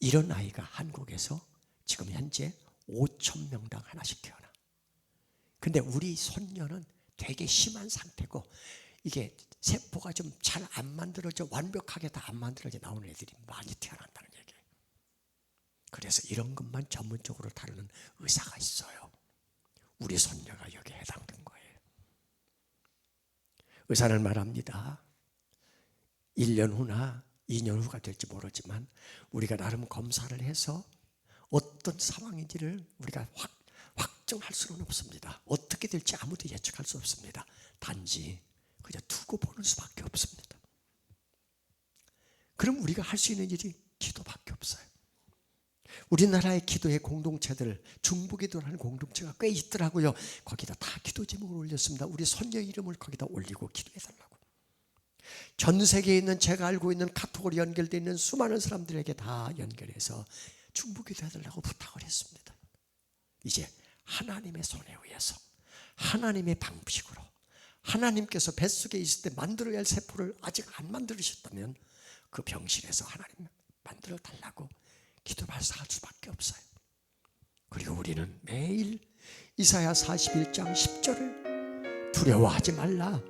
S3: 이런 아이가 한국에서 지금 현재 5,000명당 하나씩 태어나. 근데 우리 손녀는 되게 심한 상태고 이게 세포가 좀 잘 안 만들어져 완벽하게 다 안 만들어져 나오는 애들이 많이 태어난다는 얘기예요. 그래서 이런 것만 전문적으로 다루는 의사가 있어요. 우리 손녀가 여기에 해당된 거예요. 의사는 말합니다. 1년 후나 2년 후가 될지 모르지만 우리가 나름 검사를 해서 어떤 상황인지를 우리가 확정할 수는 없습니다. 어떻게 될지 아무도 예측할 수 없습니다. 단지 그냥 두고 보는 수밖에 없습니다. 그럼 우리가 할 수 있는 일이 기도밖에 없어요. 우리나라의 기도의 공동체들, 중보기도라는 공동체가 꽤 있더라고요. 거기다 다 기도 제목을 올렸습니다. 우리 손녀 이름을 거기다 올리고 기도해달라고. 전 세계에 있는 제가 알고 있는 카톡으로 연결되어 있는 수많은 사람들에게 다 연결해서 중보기도 해달라고 부탁을 했습니다. 이제 하나님의 손에 의해서 하나님의 방식으로 하나님께서 뱃속에 있을 때 만들어야 할 세포를 아직 안 만들으셨다면 그 병실에서 하나님 만들어 달라고 기도 발사할 수밖에 없어요. 그리고 우리는 매일 이사야 41장 10절을 두려워하지 말라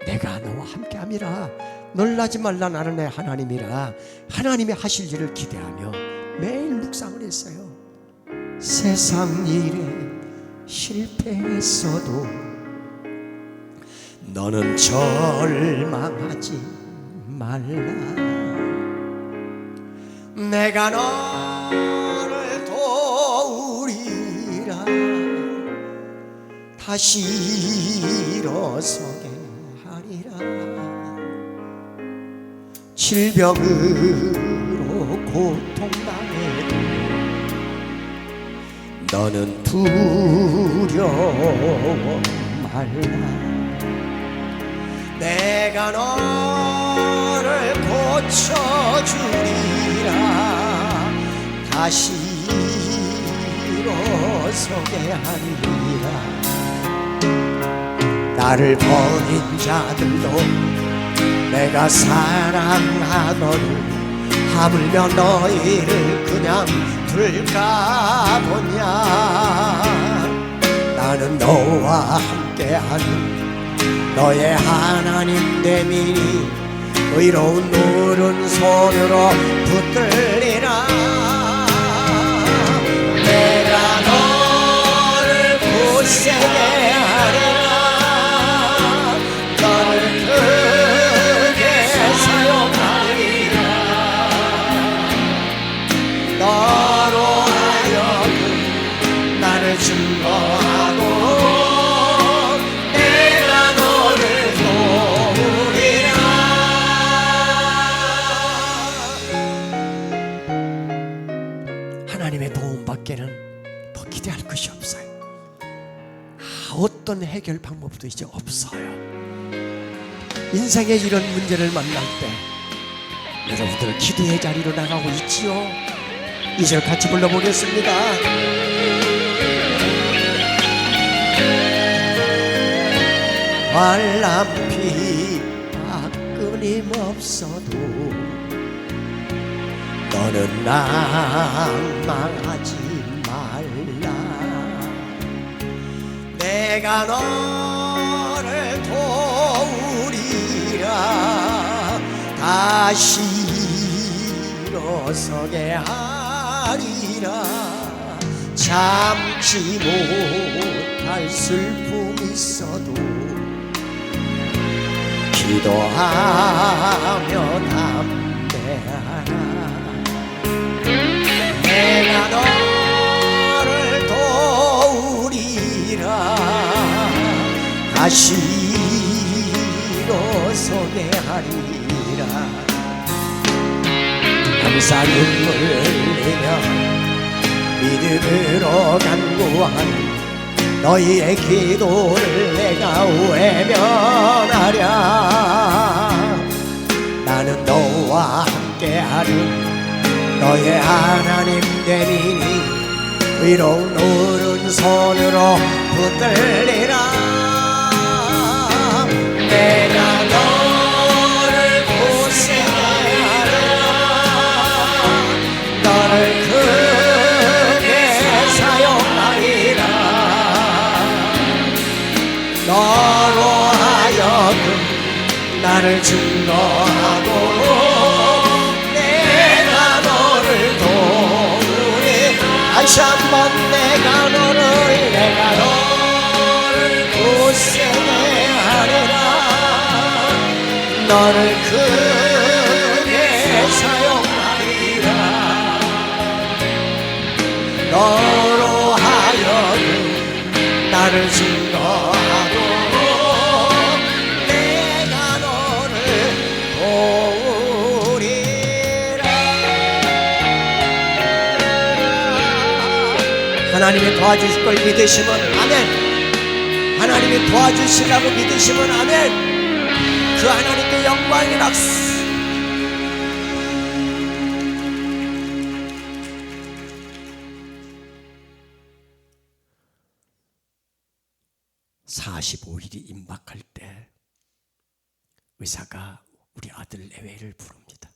S3: 내가 너와 함께함이라 놀라지 말라 나는 내 하나님이라 하나님이 하실 일을 기대하며 매일 묵상을 했어요. 세상 일에 실패했어도 너는 절망하지 말라 내가 너를 도우리라 다시 일어서게 하리라 질병으로 고통당해도 너는 두려워 말라 내가 너를 고쳐주리라 다시 일어서게 하리라 나를 버린 자들도 내가 사랑하거늘 하물며 너희를 그냥 둘까 보냐 나는 너와 함께하는 너의 하나님 됨이니 의로운 오른손으로 붙들리라 내가 너를 굳세게 하리라 너를 크게 사용하리라 너로 하여금 나를 증거하고 하나님의 도움 밖에는 더 기대할 것이 없어요. 어떤 해결 방법도 이제 없어요. 인생의 이런 문제를 만날 때 여러분들 기도의 자리로 나가고 있지요. 2절 같이 불러보겠습니다. 환난비가 끊임없어도 너는 낭망하지 말라 내가 너를 도우리라 다시 일어서게 하리라 참지 못할 슬픔이 있어도 기도하며 담대하라 내가 너를 도우리라 다시 일어서게 하리라 항상 눈물 흘리며 믿음으로 간구한 너희의 기도를 내가 외면하랴 나는 너와 함께하는 너의 하나님 되리니 의로운 오른손으로 붙들리라 내가 너를 굳세게 하리라 너를 크게 사용하리라 나를 증거하고 내가 너를 도우리. 다시 한번 내가 너를 굳세게 하리라. 너를 크게 사용하리라. 너로 하여금 나를 증거하고 내가 너를 도우리라. 하나님이 도와주실 걸 믿으시면 아멘. 하나님이 도와주시라고 믿으시면 아멘. 그 하나님께 영광이 박수. (45일이) 임박할 때 의사가 우리 아들 레위를 부릅니다.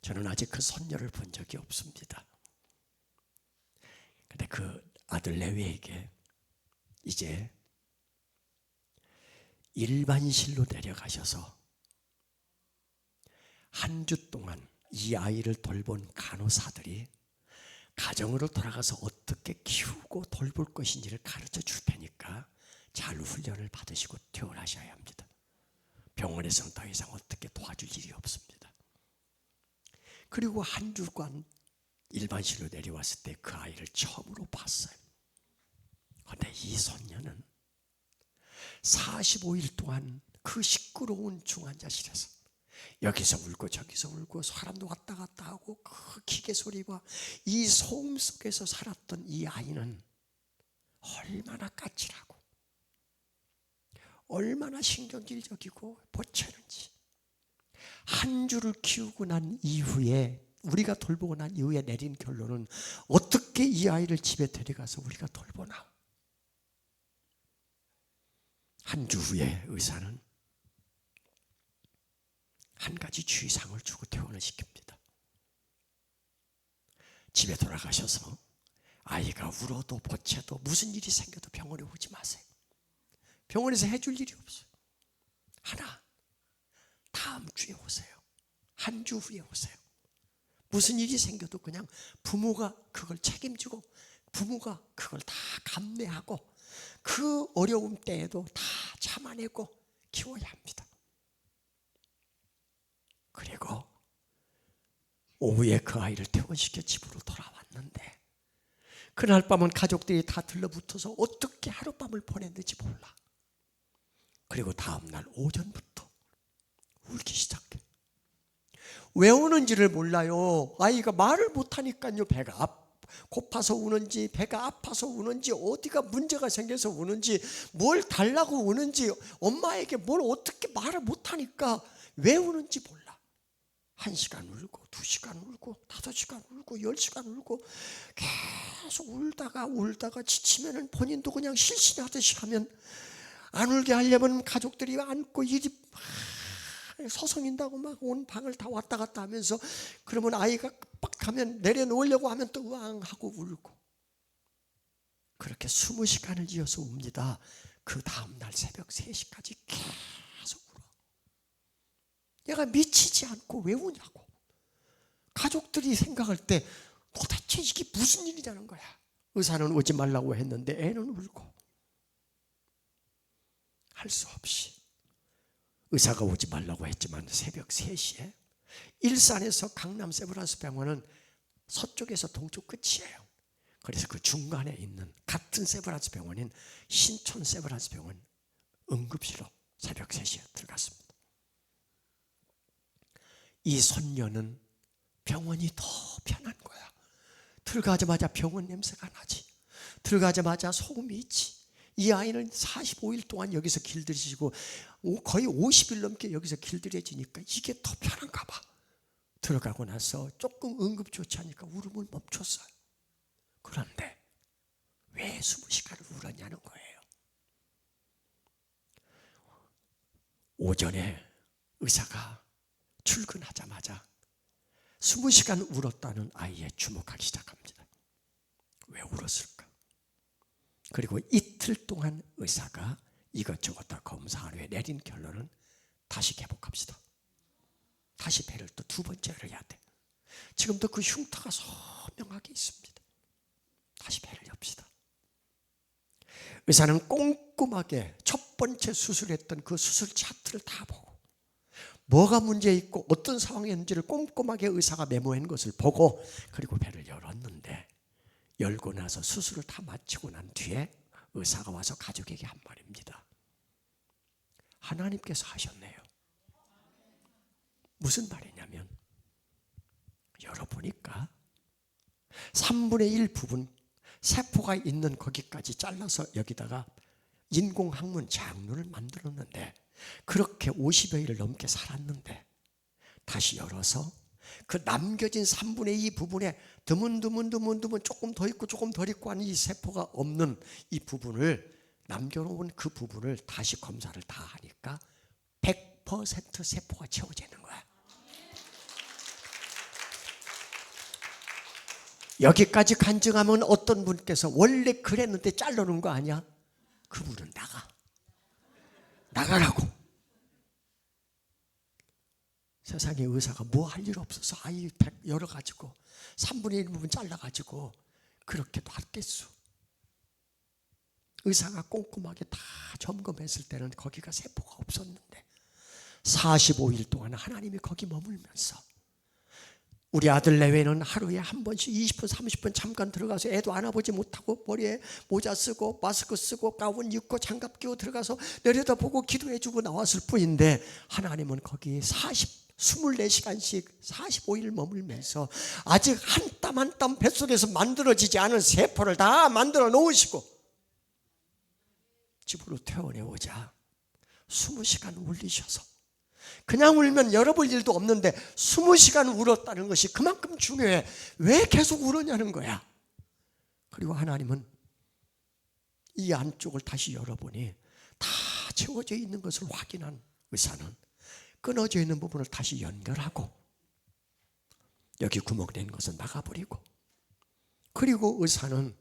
S3: 저는 아직 그 손녀를 본 적이 없습니다. 근데 그 아들 레위에게 이제 일반실로 내려가셔서 한 주 동안 이 아이를 돌본 간호사들이 가정으로 돌아가서 어떻게 키우고 돌볼 것인지를 가르쳐 줄 테니까 잘 훈련을 받으시고 퇴원하셔야 합니다. 병원에서는 더 이상 어떻게 도와줄 일이 없습니다. 그리고 한 주간 일반실로 내려왔을 때 그 아이를 처음으로 봤어요. 그런데 이 손녀는 45일 동안 그 시끄러운 중환자실에서 여기서 울고 저기서 울고 사람도 왔다 갔다 하고 그 기계 소리와 이 소음 속에서 살았던 이 아이는 얼마나 까칠하고 얼마나 신경질적이고 보채는지. 한 주를 키우고 난 이후에, 우리가 돌보고 난 이후에 내린 결론은 어떻게 이 아이를 집에 데려가서 우리가 돌보나. 한 주 후에 의사는 한 가지 주의사항을 주고 퇴원을 시킵니다. 집에 돌아가셔서 아이가 울어도 보채도 무슨 일이 생겨도 병원에 오지 마세요. 병원에서 해줄 일이 없어요. 하나, 다음 주에 오세요. 한 주 후에 오세요. 무슨 일이 생겨도 그냥 부모가 그걸 책임지고 부모가 그걸 다 감내하고 그 어려움 때에도 다 참아내고 키워야 합니다. 그리고 오후에 그 아이를 퇴원시켜 집으로 돌아왔는데 그날 밤은 가족들이 다 들러붙어서 어떻게 하룻밤을 보냈는지 몰라. 그리고 다음날 오전부터 울기 시작해. 왜 우는지를 몰라요. 아이가 말을 못하니까요. 배가 고파서 우는지 배가 아파서 우는지 어디가 문제가 생겨서 우는지 뭘 달라고 우는지 엄마에게 뭘 어떻게 말을 못하니까 왜 우는지 몰라. 1시간 울고 2시간 울고 5시간 울고 10시간 울고 계속 울다가 지치면 본인도 그냥 실신하듯이 하면 안 울게 하려면 가족들이 안고 일이 서성인다고 막 온 방을 다 왔다 갔다 하면서 그러면 아이가 빡하면 내려놓으려고 하면 또 으앙하고 울고 그렇게 20시간을 이어서 웁니다. 그 다음날 새벽 3시까지 계속 울어. 얘가 미치지 않고 왜 우냐고. 가족들이 생각할 때 도대체 이게 무슨 일이냐는 거야. 의사는 오지 말라고 했는데 애는 울고 할 수 없이 의사가 오지 말라고 했지만 새벽 3시에 일산에서 강남 세브란스 병원은 서쪽에서 동쪽 끝이에요. 그래서 그 중간에 있는 같은 세브란스 병원인 신촌 세브란스 병원 응급실로 새벽 3시에 들어갔습니다. 이 손녀는 병원이 더 편한 거야. 들어가자마자 병원 냄새가 나지. 들어가자마자 소음이 있지. 이 아이는 45일 동안 여기서 길들이시고 거의 50일 넘게 여기서 길들여지니까 이게 더 편한가 봐. 들어가고 나서 조금 응급조치하니까 울음을 멈췄어요. 그런데 왜 20시간을 울었냐는 거예요. 오전에 의사가 출근하자마자 20시간 울었다는 아이에 주목하기 시작합니다. 왜 울었을까? 그리고 이틀 동안 의사가 이것저것 다 검사한 후에 내린 결론은 다시 개복합시다. 다시 배를 또 두 번째 열어야 돼. 지금도 그 흉터가 선명하게 있습니다. 다시 배를 엽시다. 의사는 꼼꼼하게 첫 번째 수술했던 그 수술 차트를 다 보고 뭐가 문제 있고 어떤 상황이었는지를 꼼꼼하게 의사가 메모한 것을 보고 그리고 배를 열었는데 열고 나서 수술을 다 마치고 난 뒤에 의사가 와서 가족에게 한 말입니다. 하나님께서 하셨네요. 무슨 말이냐면 열어보니까 3분의 1 부분 세포가 있는 거기까지 잘라서 여기다가 인공항문 장눈을 만들었는데 그렇게 50여일을 넘게 살았는데 다시 열어서 그 남겨진 3분의 2 부분에 드문드문 조금 더 있고 조금 덜 있고 하는 이 세포가 없는 이 부분을 남겨놓은 그 부분을 다시 검사를 다 하니까 100% 세포가 채워져 있는 거야. 여기까지 간증하면 어떤 분께서 원래 그랬는데 잘라놓은 거 아니야? 그분은 나가라고. 세상에 의사가 뭐 할 일 없어서 아이 열어가지고 3분의 1 부분 잘라가지고 그렇게도 했겠소. 의사가 꼼꼼하게 다 점검했을 때는 거기가 세포가 없었는데 45일 동안 하나님이 거기 머물면서 우리 아들 내외는 하루에 한 번씩 20분 30분 잠깐 들어가서 애도 안아보지 못하고 머리에 모자 쓰고 마스크 쓰고 가운 입고 장갑 끼고 들어가서 내려다보고 기도해주고 나왔을 뿐인데 하나님은 거기 24시간씩 45일 머물면서 아직 한 땀 한 땀 뱃속에서 만들어지지 않은 세포를 다 만들어 놓으시고 집으로 퇴원해오자 20시간 울리셔서 그냥 울면 열어볼 일도 없는데 20시간 울었다는 것이 그만큼 중요해. 왜 계속 울었냐는 거야. 그리고 하나님은 이 안쪽을 다시 열어보니 다 채워져 있는 것을 확인한 의사는 끊어져 있는 부분을 다시 연결하고 여기 구멍낸 것은 막아버리고 그리고 의사는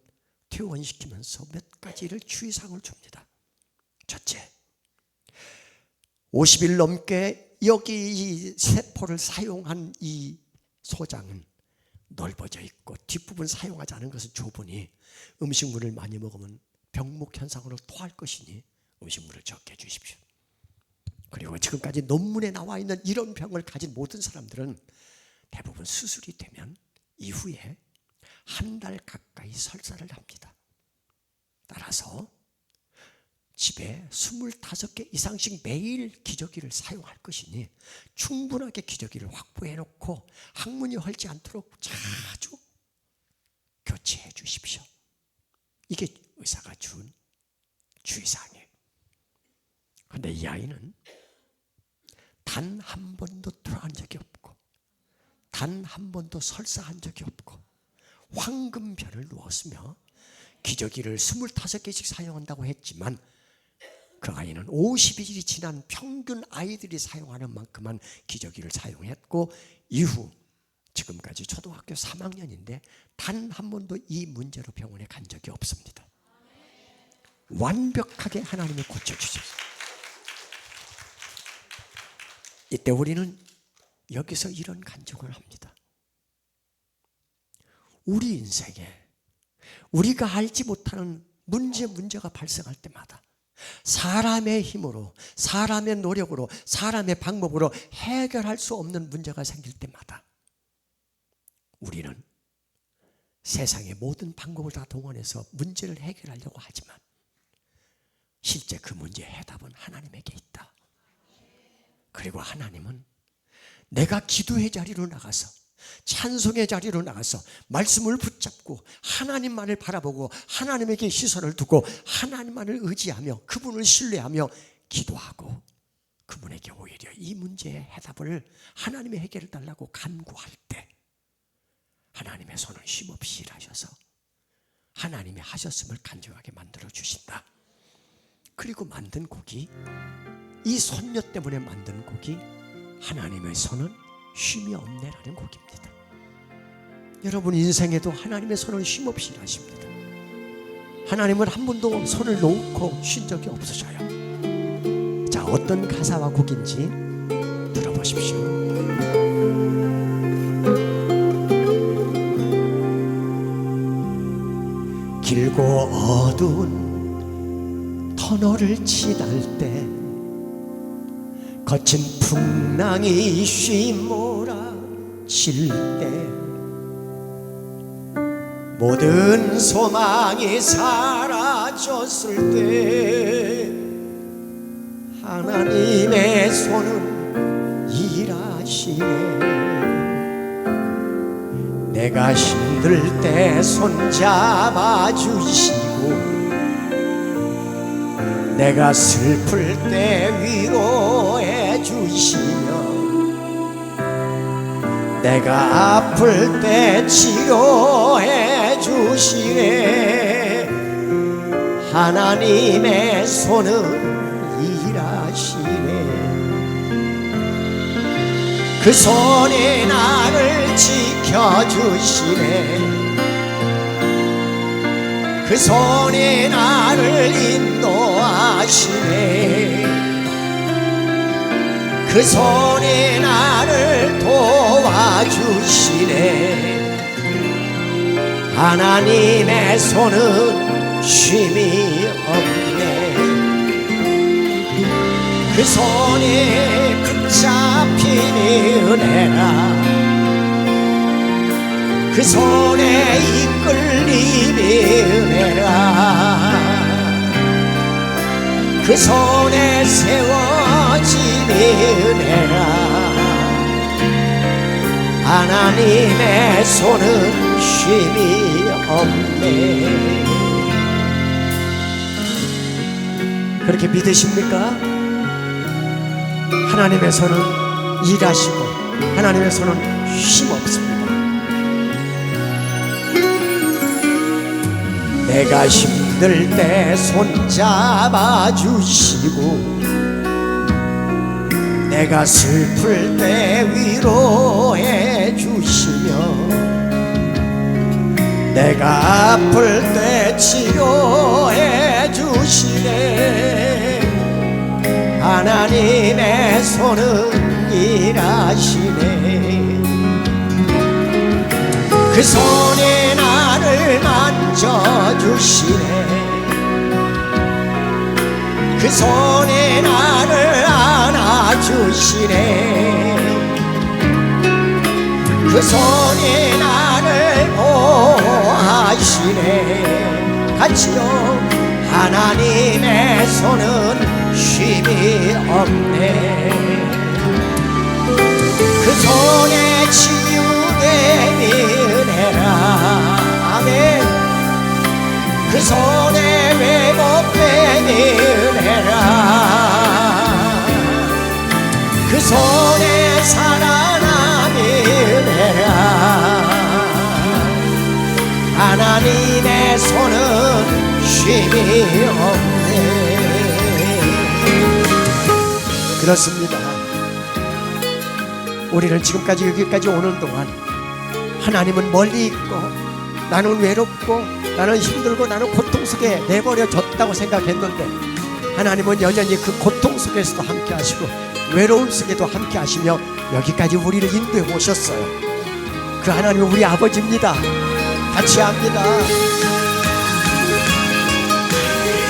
S3: 퇴원시키면서 몇 가지를 주의사항을 줍니다. 첫째, 50일 넘게 여기 이 세포를 사용한 이 소장은 넓어져 있고 뒷부분 사용하지 않은 것은 좁으니 음식물을 많이 먹으면 병목 현상으로 토할 것이니 음식물을 적게 주십시오. 그리고 지금까지 논문에 나와 있는 이런 병을 가진 모든 사람들은 대부분 수술이 되면 이후에 한 달 가까이 설사를 합니다. 따라서 집에 25개 이상씩 매일 기저귀를 사용할 것이니 충분하게 기저귀를 확보해놓고 항문이 헐지 않도록 자주 교체해 주십시오. 이게 의사가 준 주의사항이에요. 그런데 이 아이는 단 한 번도 토한 적이 없고 단 한 번도 설사한 적이 없고 황금별을 누웠으며 기저귀를 25개씩 사용한다고 했지만 그 아이는 50일이 지난 평균 아이들이 사용하는 만큼만 기저귀를 사용했고 이후 지금까지 초등학교 3학년인데 단 한 번도 이 문제로 병원에 간 적이 없습니다. 완벽하게 하나님이 고쳐주셨어요. 이때 우리는 여기서 이런 간증을 합니다. 우리 인생에 우리가 알지 못하는 문제가 발생할 때마다 사람의 힘으로 사람의 노력으로 사람의 방법으로 해결할 수 없는 문제가 생길 때마다 우리는 세상의 모든 방법을 다 동원해서 문제를 해결하려고 하지만 실제 그 문제의 해답은 하나님에게 있다. 그리고 하나님은 내가 기도의 자리로 나가서 찬송의 자리로 나가서 말씀을 붙잡고 하나님만을 바라보고 하나님에게 시선을 두고 하나님만을 의지하며 그분을 신뢰하며 기도하고 그분에게 오히려 이 문제의 해답을 하나님의 해결해 달라고 간구할 때 하나님의 손은 쉼없이 일하셔서 하나님이 하셨음을 간증하게 만들어 주신다. 그리고 만든 곡이 이 손녀 때문에 만든 곡이 하나님의 손은 쉼이 없네라는 곡입니다. 여러분 인생에도 하나님의 손은 쉼없이 일하십니다. 하나님은 한 번도 손을 놓고 쉰 적이 없으셔요. 자, 어떤 가사와 곡인지 들어보십시오. 길고 어두운 터널을 지날 때 거친 풍랑이 휘몰아칠 때 모든 소망이 사라졌을 때 하나님의 손은 일하시네. 내가 힘들 때 손잡아 주시고 내가 슬플 때 위로해 주시며 내가 아플 때 치료해 주시네. 하나님의 손은 일하시네. 그 손이 나를 지켜주시네. 그 손이 나를 인도하시네. 그 손이 나를 도와주시네. 하나님의 손은 쉼이 없네. 그 손이 붙잡힌 은혜라. 그 손에 이끌림이 은혜라. 그 손에 세워진 은혜라. 하나님의 손은 쉼이 없네. 그렇게 믿으십니까? 하나님의 손은 일하시고 하나님의 손은 쉼 없습니다. 내가 힘들 때 손잡아 주시고 내가 슬플 때 위로해 주시며 내가 아플 때 치료해 주시네. 하나님의 손은 일하시네. 그 손이 나를 만져주시네. 그 손이 나를 안아주시네. 그 손이 나를 보호하시네. 같이요. 하나님의 손은 쉼이 없네. 그 손에 치유된 은혜라. 아멘. 그 손에 회복된 은혜라. 그 손에 살아남은 은혜라. 하나님의 손은 쉼이 없네. 그렇습니다. 우리는 지금까지 여기까지 오는 동안 하나님은 멀리 있고 나는 외롭고 나는 힘들고 나는 고통 속에 내버려졌다고 생각했는데 하나님은 여전히 그 고통 속에서도 함께 하시고 외로움 속에도 함께 하시며 여기까지 우리를 인도해 오셨어요. 그 하나님은 우리 아버지입니다. 같이 합니다.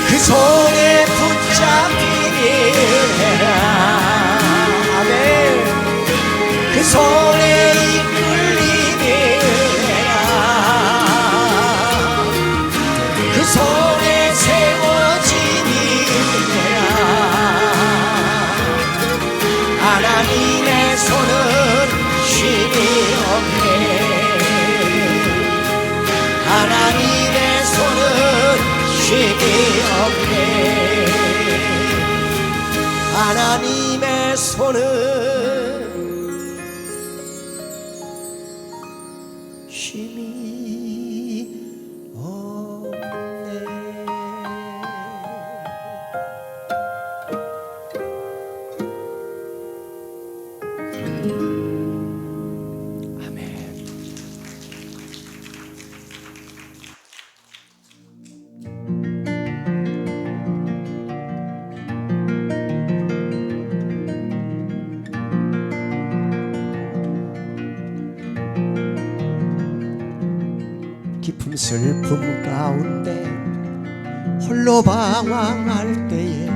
S3: 그 손에 붙잡히리라. 아멘. 그 손에 이끌리리라. 그 손에 세워지리라. 하나님의 손은 쉼이 없네. 하나님의 손은 쉼이 없네. 하나님의 손은 쉼이 없네. 아멘. 슬픔 가운데 홀로 방황할 때에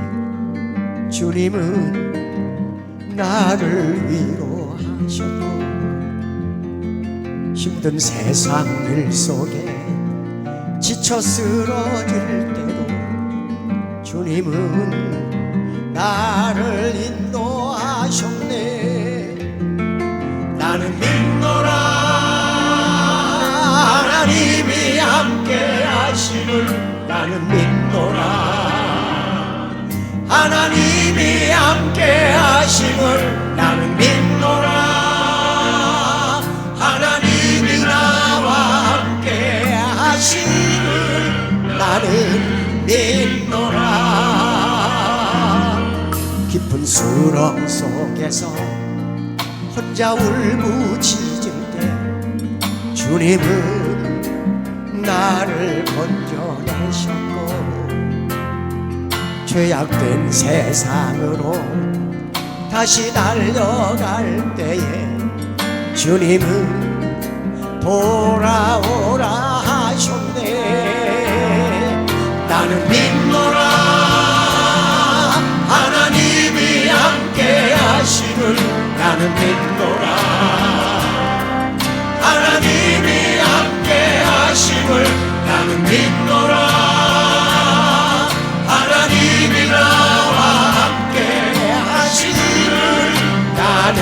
S3: 주님은 나를 위로하셔도 힘든 세상 일 속에 지쳐 쓰러질 때도 주님은 나를 인도하셨네. 나는 믿노라 하나님이 함께 하심을. 나는 믿노라 하나님이 함께 하심을. 나는 믿노라 하나님이 나와 함께 하심을. 나는 믿노라. 깊은 수렁 속에서 혼자 울부짖을 때 주님은 나를 건져내셨고, 죄악된 세상으로 다시 달려갈 때에 주님은 돌아오라 하셨네. 나는 믿노라 하나님이 함께 하심을. 나는 믿노라 하나님이 함께 하심을. 나는 믿노라 하나님이 나와 함께 하심을. 나는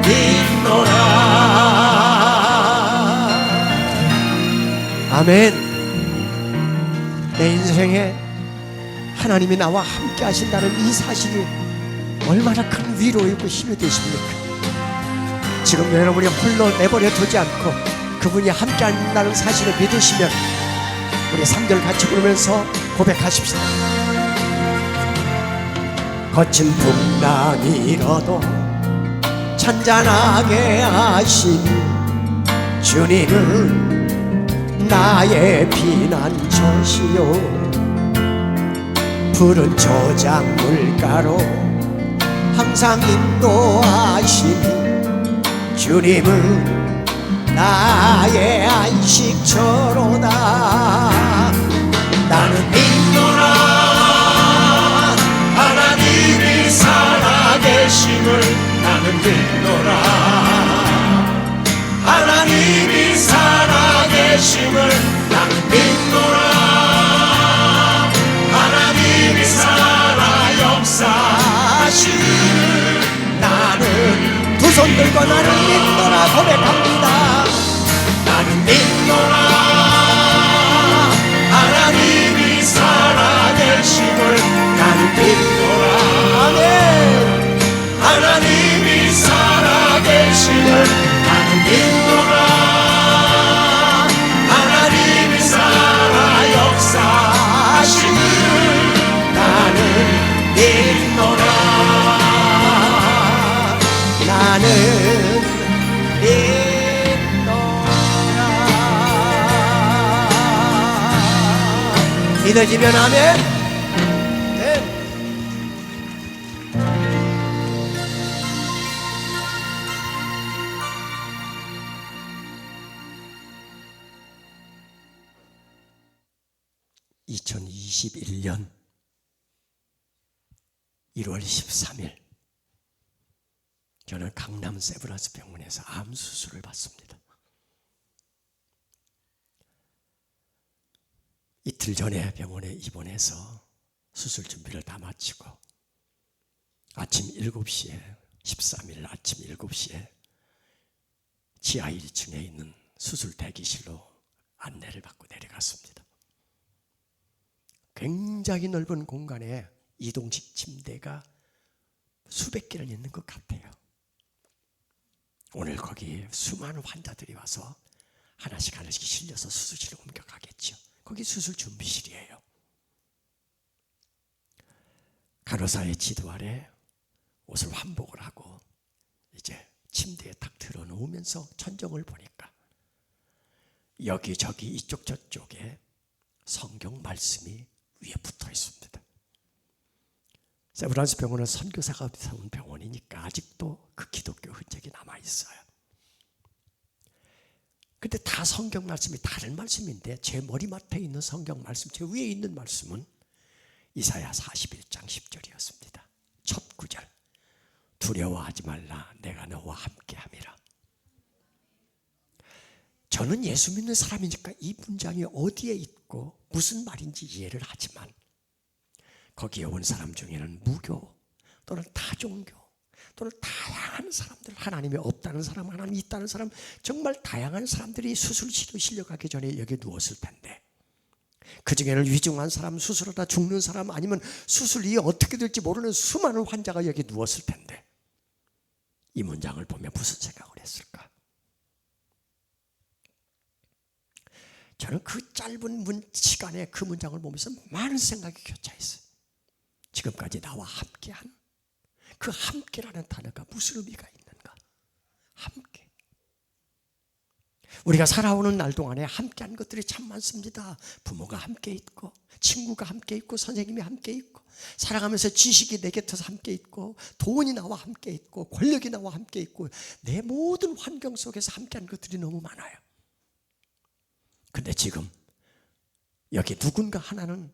S3: 믿노라. 아멘. 내 인생에 하나님이 나와 함께 하신다는 이 사실이 얼마나 큰 위로이고 힘이 되십니까? 지금 여러분이 홀로 내버려 두지 않고 그분이 함께 한다는 사실을 믿으시면 우리 3절 같이 부르면서 고백하십시다. 거친 풍랑이 일어도 찬잔하게 하신 주님은 나의 피난처시요. 푸른 초장 물가로 항상 인도하시니 주님은 나의 안식처로다. 나는 믿노라 하나님이 살아계심을. 나는 믿노라 하나님이 살아계심을. 나는 믿노라 하나님이 살아 역사하시는. 나는 두 손 들고 나는 믿노라 고백합니다. 나는 믿노라 하나님이 살아계심을. 나는 믿노라 아멘 하나님이 살아계심을. 나는 믿노라 하나님이 살아 역사하시는. 나는 믿노라 나는 믿노라. 믿어지면 아멘. 네. 2021년 1월 13일 저는 강남 세브란스 병원에서 암 수술을 받습니다. 이틀 전에 병원에 입원해서 수술 준비를 다 마치고 아침 7시에 13일 아침 7시에 지하 1층에 있는 수술 대기실로 안내를 받고 내려갔습니다. 굉장히 넓은 공간에 이동식 침대가 수백 개는 있는 것 같아요. 오늘 거기 수많은 환자들이 와서 하나씩 하나씩 실려서 수술실로 옮겨가겠죠. 거기 수술 준비실이에요. 간호사의 지도 아래 옷을 환복을 하고 이제 침대에 딱 들어놓으면서 천정을 보니까 여기저기 이쪽 저쪽에 성경 말씀이 위에 붙어 있습니다. 세브란스 병원은 선교사가 세운 병원이니까 아직도 그 기독교 흔적이 남아 있어요. 근데 다 성경 말씀이 다른 말씀인데 제 머리맡에 있는 성경 말씀, 제 위에 있는 말씀은 이사야 41장 10절이었습니다. 첫 구절. 두려워하지 말라, 내가 너와 함께함이라. 저는 예수 믿는 사람이니까 이 문장이 어디에 있고 무슨 말인지 이해를 하지만 거기에 온 사람 중에는 무교 또는 다종교 또는 다양한 사람들, 하나님이 없다는 사람, 하나님이 있다는 사람, 정말 다양한 사람들이 수술실에 실려가기 전에 여기 누웠을 텐데 그 중에는 위중한 사람, 수술하다 죽는 사람, 아니면 수술이 어떻게 될지 모르는 수많은 환자가 여기 누웠을 텐데 이 문장을 보면 무슨 생각을 했을까? 저는 그 짧은 시간에 그 문장을 보면서 많은 생각이 교차했어요. 지금까지 나와 함께한 그 함께라는 단어가 무슨 의미가 있는가? 함께. 우리가 살아오는 날 동안에 함께한 것들이 참 많습니다. 부모가 함께 있고, 친구가 함께 있고, 선생님이 함께 있고, 살아가면서 지식이 내 곁에서 함께 있고, 돈이 나와 함께 있고, 권력이 나와 함께 있고, 내 모든 환경 속에서 함께한 것들이 너무 많아요. 근데 지금 여기 누군가 하나는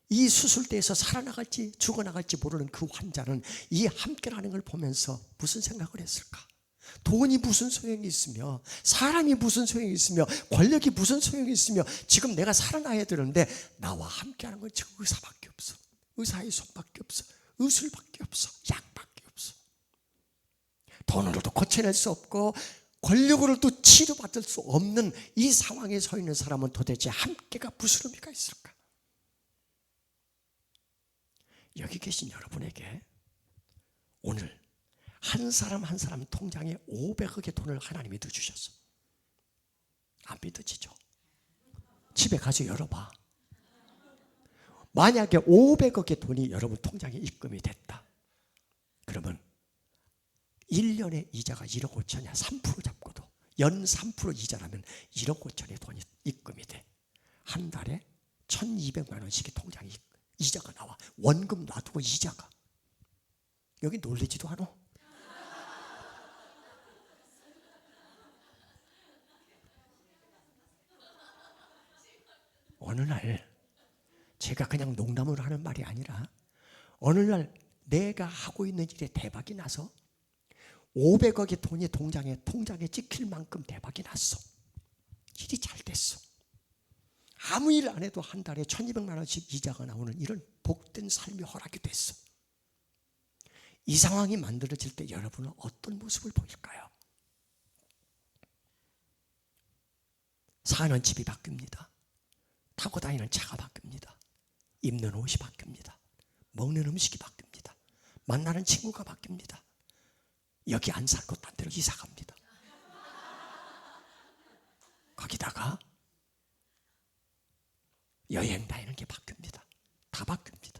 S3: 이 수술대에서 살아나갈지 죽어나갈지 모르는 그 환자는 이 함께라는 걸 보면서 무슨 생각을 했을까? 돈이 무슨 소용이 있으며, 사람이 무슨 소용이 있으며, 권력이 무슨 소용이 있으며, 지금 내가 살아나야 되는데 나와 함께하는 건 지금 의사밖에 없어. 의사의 손밖에 없어. 의술밖에 없어. 약밖에 없어. 돈으로도 고쳐낼 수 없고 권력으로도 치료받을 수 없는 이 상황에 서 있는 사람은 도대체 함께가 무슨 의미가 있을까? 여기 계신 여러분에게 오늘 한 사람 한 사람 통장에 500억의 돈을 하나님이 넣어주셨어. 안 믿어지죠? 집에 가서 열어봐. 만약에 500억의 돈이 여러분 통장에 입금이 됐다. 그러면 1년에 이자가 1억 5천이야. 3% 잡고도 연 3% 이자라면 1억 5천의 돈이 입금이 돼. 한 달에 1,200만 원씩이 통장에 이자가 나와. 원금 놔두고 이자가. 여기 놀리지도 않아. 어느 날 제가 그냥 농담으로 하는 말이 아니라 어느 날 내가 하고 있는 일에 대박이 나서 500억의 돈이 통장에 찍힐 만큼 대박이 났어. 일이 잘 됐어. 아무 일 안 해도 한 달에 1,200만 원씩 이자가 나오는 이런 복된 삶이 허락이 됐어. 이 상황이 만들어질 때 여러분은 어떤 모습을 보일까요? 사는 집이 바뀝니다. 타고 다니는 차가 바뀝니다. 입는 옷이 바뀝니다. 먹는 음식이 바뀝니다. 만나는 친구가 바뀝니다. 여기 안 살고 딴 데로 이사 갑니다. 거기다가 여행 다니는 게 바뀝니다. 다 바뀝니다.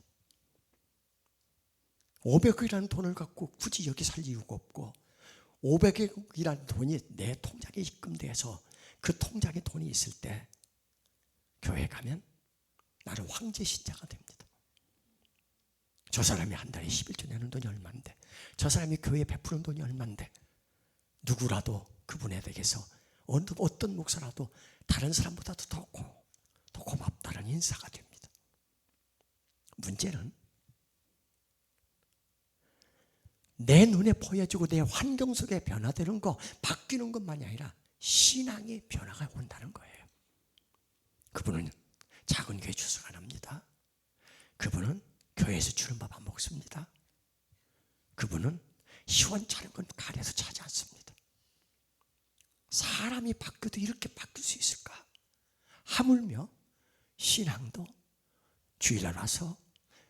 S3: 500억이라는 돈을 갖고 굳이 여기 살 이유가 없고 500억이라는 돈이 내 통장에 입금돼서 그 통장에 돈이 있을 때 교회 가면 나는 황제 신자가 됩니다. 저 사람이 한 달에 11조 내는 돈이 얼마인데, 저 사람이 교회에 베푸는 돈이 얼마인데, 누구라도 그분에 대해서 어떤 목사라도 다른 사람보다도 더 고맙다는 인사가 됩니다. 문제는 내 눈에 보여지고 내 환경 속에 변화되는 거, 바뀌는 것만이 아니라 신앙의 변화가 온다는 거예요. 그분은 작은 교회 주석 안 합니다. 그분은 교회에서 주는 밥 안 먹습니다. 그분은 시원찮은 건 가려서 차지 않습니다. 사람이 바뀌어도 이렇게 바뀔 수 있을까? 하물며 신앙도 주일날 와서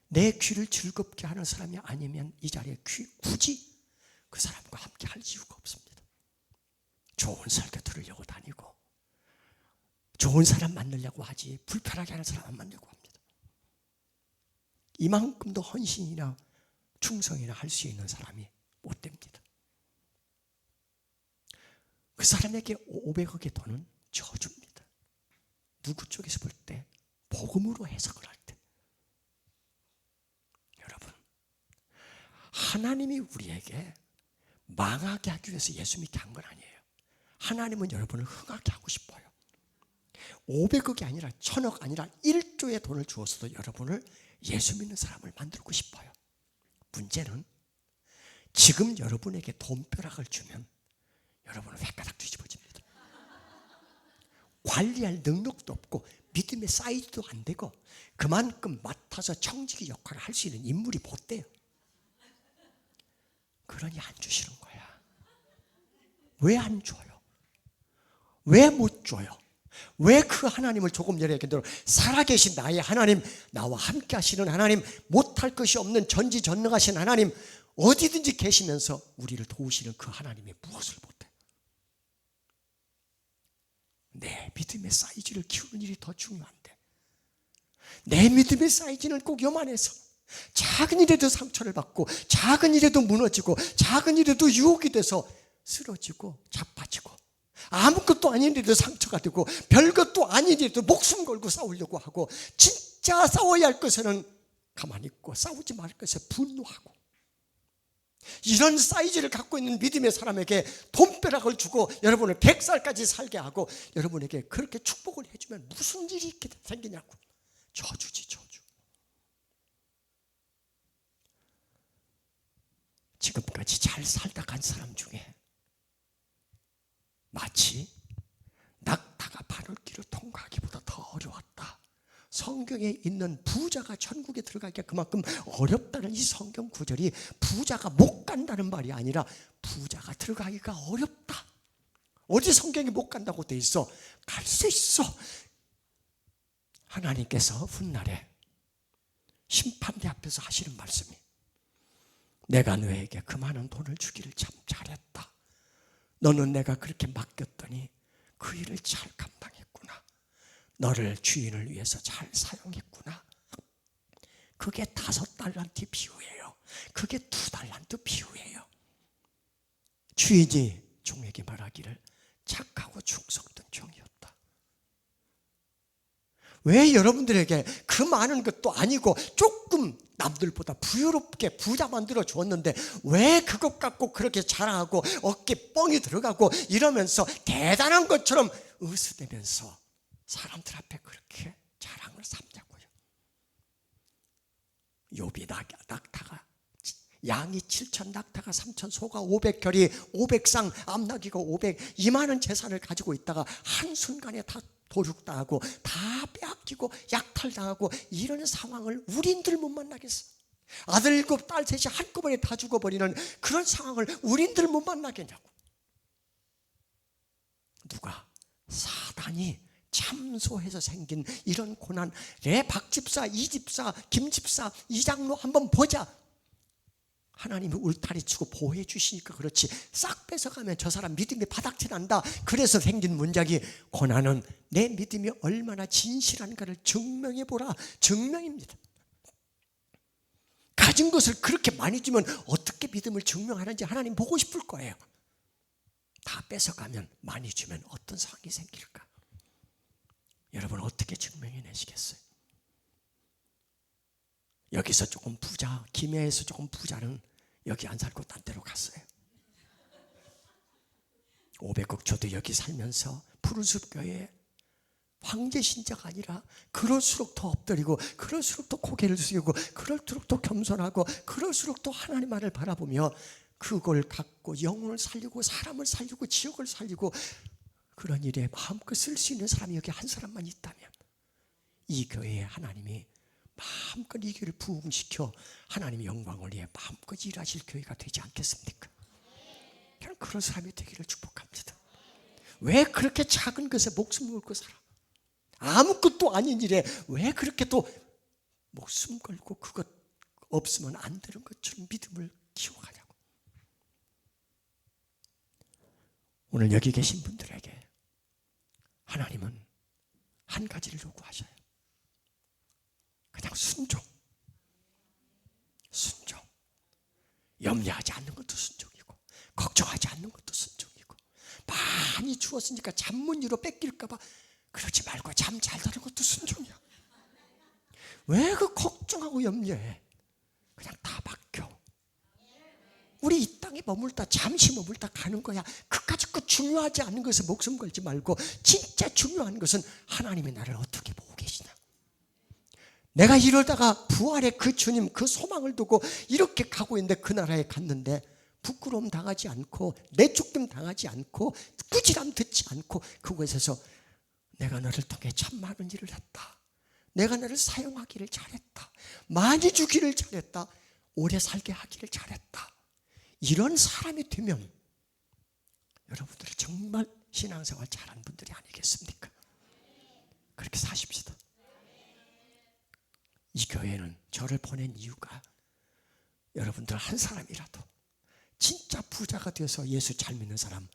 S3: 내 귀를 즐겁게 하는 사람이 아니면 이 자리에 굳이 그 사람과 함께 할 이유가 없습니다. 좋은 설교 들으려고 다니고 좋은 사람 만나려고 하지 불편하게 하는 사람 안 만나려고 합니다. 이만큼도 헌신이나 충성이나 할 수 있는 사람이 못 됩니다. 그 사람에게 500억의 돈은 저주입니다. 누구 쪽에서 볼 때? 복음으로 해석을 할 때. 여러분, 하나님이 우리에게 망하게 하기 위해서 예수 믿게 한 건 아니에요. 하나님은 여러분을 흥하게 하고 싶어요. 500억이 아니라 1000억 아니라 1조의 돈을 주어서도 여러분을 예수 믿는 사람을 만들고 싶어요. 문제는 지금 여러분에게 돈벼락을 주면 여러분은 획가닥 뒤집어집니다. 관리할 능력도 없고 믿음의 사이즈도 안 되고 그만큼 맡아서 청지기 역할을 할 수 있는 인물이 못 돼요. 그러니 안 주시는 거야. 왜 안 줘요? 왜 못 줘요? 왜 그 하나님을 조금 전에 얘기한 대로 살아계신 나의 하나님, 나와 함께 하시는 하나님, 못할 것이 없는 전지전능하신 하나님, 어디든지 계시면서 우리를 도우시는 그 하나님이 무엇을 못해요? 내 믿음의 사이즈를 키우는 일이 더 중요한데 내 믿음의 사이즈는 꼭 요만해서 작은 일에도 상처를 받고 작은 일에도 무너지고 작은 일에도 유혹이 돼서 쓰러지고 자빠지고 아무것도 아닌 일에도 상처가 되고 별것도 아닌 일에도 목숨 걸고 싸우려고 하고 진짜 싸워야 할 것에는 가만히 있고 싸우지 말 것에 분노하고 이런 사이즈를 갖고 있는 믿음의 사람에게 돈벼락을 주고 여러분을 100살까지 살게 하고 여러분에게 그렇게 축복을 해주면 무슨 일이 있게 생기냐고. 저주지 저주. 지금까지 잘 살다 간 사람 중에 마치 낙타가 바늘길을 통과하기보다 더 어려웠다. 성경에 있는 부자가 천국에 들어가기가 그만큼 어렵다는 이 성경 구절이 부자가 못 간다는 말이 아니라 부자가 들어가기가 어렵다. 어디 성경에 못 간다고 돼 있어? 갈 수 있어. 하나님께서 훗날에 심판대 앞에서 하시는 말씀이 내가 너에게 그 많은 돈을 주기를 참 잘했다. 너는 내가 그렇게 맡겼더니 그 일을 잘 감당했구나. 너를 주인을 위해서 잘 사용했구나. 그게 5달란트 비유예요. 그게 2달란트 비유예요. 주인이 종에게 말하기를 착하고 충성된 종이었다. 왜 여러분들에게 그 많은 것도 아니고 조금 남들보다 부유롭게 부자 만들어 주었는데 왜 그것 갖고 그렇게 자랑하고 어깨 뻥이 들어가고 이러면서 대단한 것처럼 으스대면서 사람들 앞에 그렇게 자랑을 삼냐고요. 욥이 낙타가 양이 7,000, 낙타가 3,000, 소가 500결이 500쌍, 암나귀가 500 이 많은 재산을 가지고 있다가 한순간에 다 도륙당하고 다 빼앗기고 약탈당하고 이런 상황을 우린들 못 만나겠어. 아들 7, 딸 3이 한꺼번에 다 죽어버리는 그런 상황을 우린들 못 만나겠냐고. 누가? 사단이 참소해서 생긴 이런 고난. 내 박집사, 이집사, 김집사, 이장로 한번 보자. 하나님이 울타리 치고 보호해 주시니까 그렇지 싹 뺏어가면 저 사람 믿음이 바닥치 난다. 그래서 생긴 문장이 고난은 내 믿음이 얼마나 진실한가를 증명해 보라. 증명입니다. 가진 것을 그렇게 많이 주면 어떻게 믿음을 증명하는지 하나님 보고 싶을 거예요. 다 뺏어가면 많이 주면 어떤 상황이 생길까? 여러분 어떻게 증명해내시겠어요? 여기서 조금 부자, 김해에서 조금 부자는 여기 안 살고 딴 데로 갔어요. 500억 줘도 여기 살면서 푸른숲 교회에 황제 신자가 아니라 그럴수록 더 엎드리고 그럴수록 더 고개를 숙이고 그럴수록 더 겸손하고 그럴수록 더 하나님만을 바라보며 그걸 갖고 영혼을 살리고 사람을 살리고 지역을 살리고 그런 일에 마음껏 쓸 수 있는 사람이 여기 한 사람만 있다면 이 교회에 하나님이 마음껏 이 교회를 부흥시켜 하나님의 영광을 위해 마음껏 일하실 교회가 되지 않겠습니까? 저는 그런 사람이 되기를 축복합니다. 왜 그렇게 작은 것에 목숨 걸고 살아? 아무것도 아닌 일에 왜 그렇게 또 목숨 걸고 그것 없으면 안 되는 것처럼 믿음을 키워가냐고. 오늘 여기 계신 분들에게 하나님은 한 가지를 요구하셔요. 그냥 순종. 순종. 염려하지 않는 것도 순종이고 걱정하지 않는 것도 순종이고 많이 주었으니까 잠문이로 뺏길까 봐 그러지 말고 잠 잘 자는 것도 순종이야. 왜 그 걱정하고 염려해? 그냥 다 맡겨. 우리 이 땅에 땅에 머물다 잠시 머물다 가는 거야. 그까짓 것 중요하지 않은 것에 목숨 걸지 말고 진짜 중요한 것은 하나님이 나를 어떻게 보고 계시냐. 내가 이러다가 부활의 그 주님 그 소망을 두고 이렇게 가고 있는데 그 나라에 갔는데 부끄러움 당하지 않고 내쫓김 당하지 않고 꾸지람 듣지 않고 그곳에서 내가 너를 통해 참 많은 일을 했다. 내가 너를 사용하기를 잘했다. 많이 주기를 잘했다. 오래 살게 하기를 잘했다. 이런 사람이 되면 여러분들이 정말 신앙생활 잘한 분들이 아니겠습니까? 그렇게 사십시다. 이 교회는 저를 보낸 이유가 여러분들 한 사람이라도 진짜 부자가 되어서 예수 잘 믿는 사람,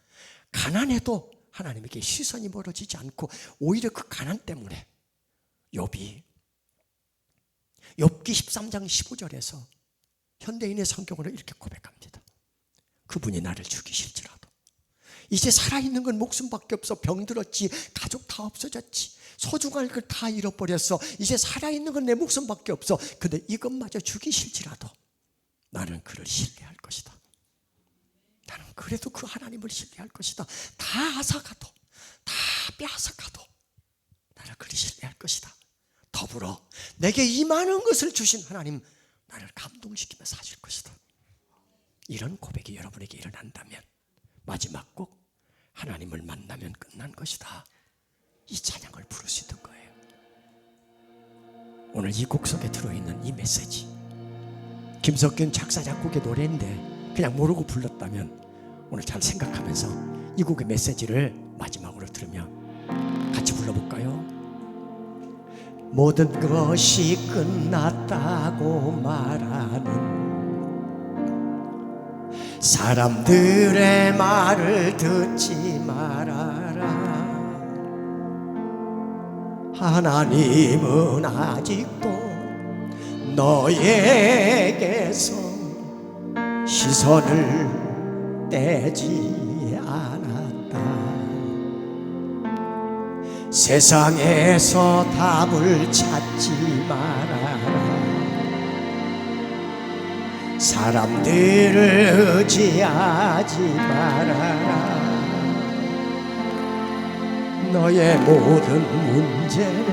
S3: 가난해도 하나님에게 시선이 멀어지지 않고 오히려 그 가난 때문에 욥기 13장 15절에서 현대인의 성경으로 이렇게 고백합니다. 그분이 나를 죽이실지라도 이제 살아있는 건 목숨밖에 없어. 병들었지, 가족 다 없어졌지, 소중한 걸 다 잃어버렸어. 이제 살아있는 건 내 목숨밖에 없어. 근데 이것마저 죽이실지라도 나는 그를 신뢰할 것이다. 나는 그래도 그 하나님을 신뢰할 것이다. 다 앗아가도 다 빼앗아가도 나를 그리 신뢰할 것이다. 더불어 내게 이 많은 것을 주신 하나님 나를 감동시키며 사실 것이다. 이런 고백이 여러분에게 일어난다면 마지막 곡 하나님을 만나면 끝난 것이다. 이 찬양을 부를 수 있는 거예요. 오늘 이 곡 속에 들어있는 이 메시지, 김석균 작사 작곡의 노래인데 그냥 모르고 불렀다면 오늘 잘 생각하면서 이 곡의 메시지를 마지막으로 들으며 같이 불러볼까요? 모든 것이 끝났다고 말하는 사람들의 말을 듣지 말아라. 하나님은 아직도 너에게서 시선을 떼지 않았다. 세상에서 답을 찾지 말아라. 사람들을 의지하지 말아라. 너의 모든 문제를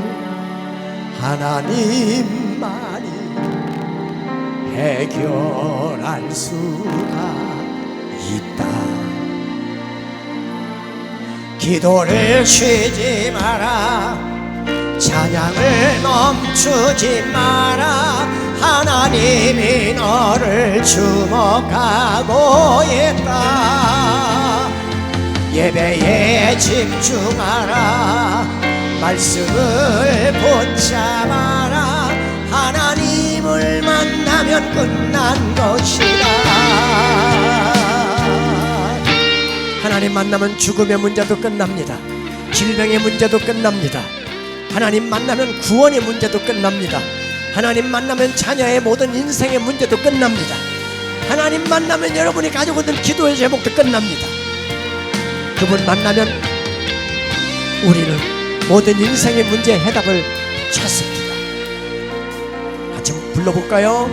S3: 하나님만이 해결할 수가 있다. 기도를 쉬지 마라. 찬양을 멈추지 마라. 하나님이 너를 주목하고 있다. 예배에 집중하라. 말씀을 붙잡아라. 하나님을 만나면 끝난 것이다. 하나님 만나면 죽음의 문제도 끝납니다. 질병의 문제도 끝납니다. 하나님 만나면 구원의 문제도 끝납니다. 하나님 만나면 자녀의 모든 인생의 문제도 끝납니다. 하나님 만나면 여러분이 가지고 있는 기도의 제목도 끝납니다. 그분 만나면 우리는 모든 인생의 문제의 해답을 찾습니다. 같이 불러볼까요?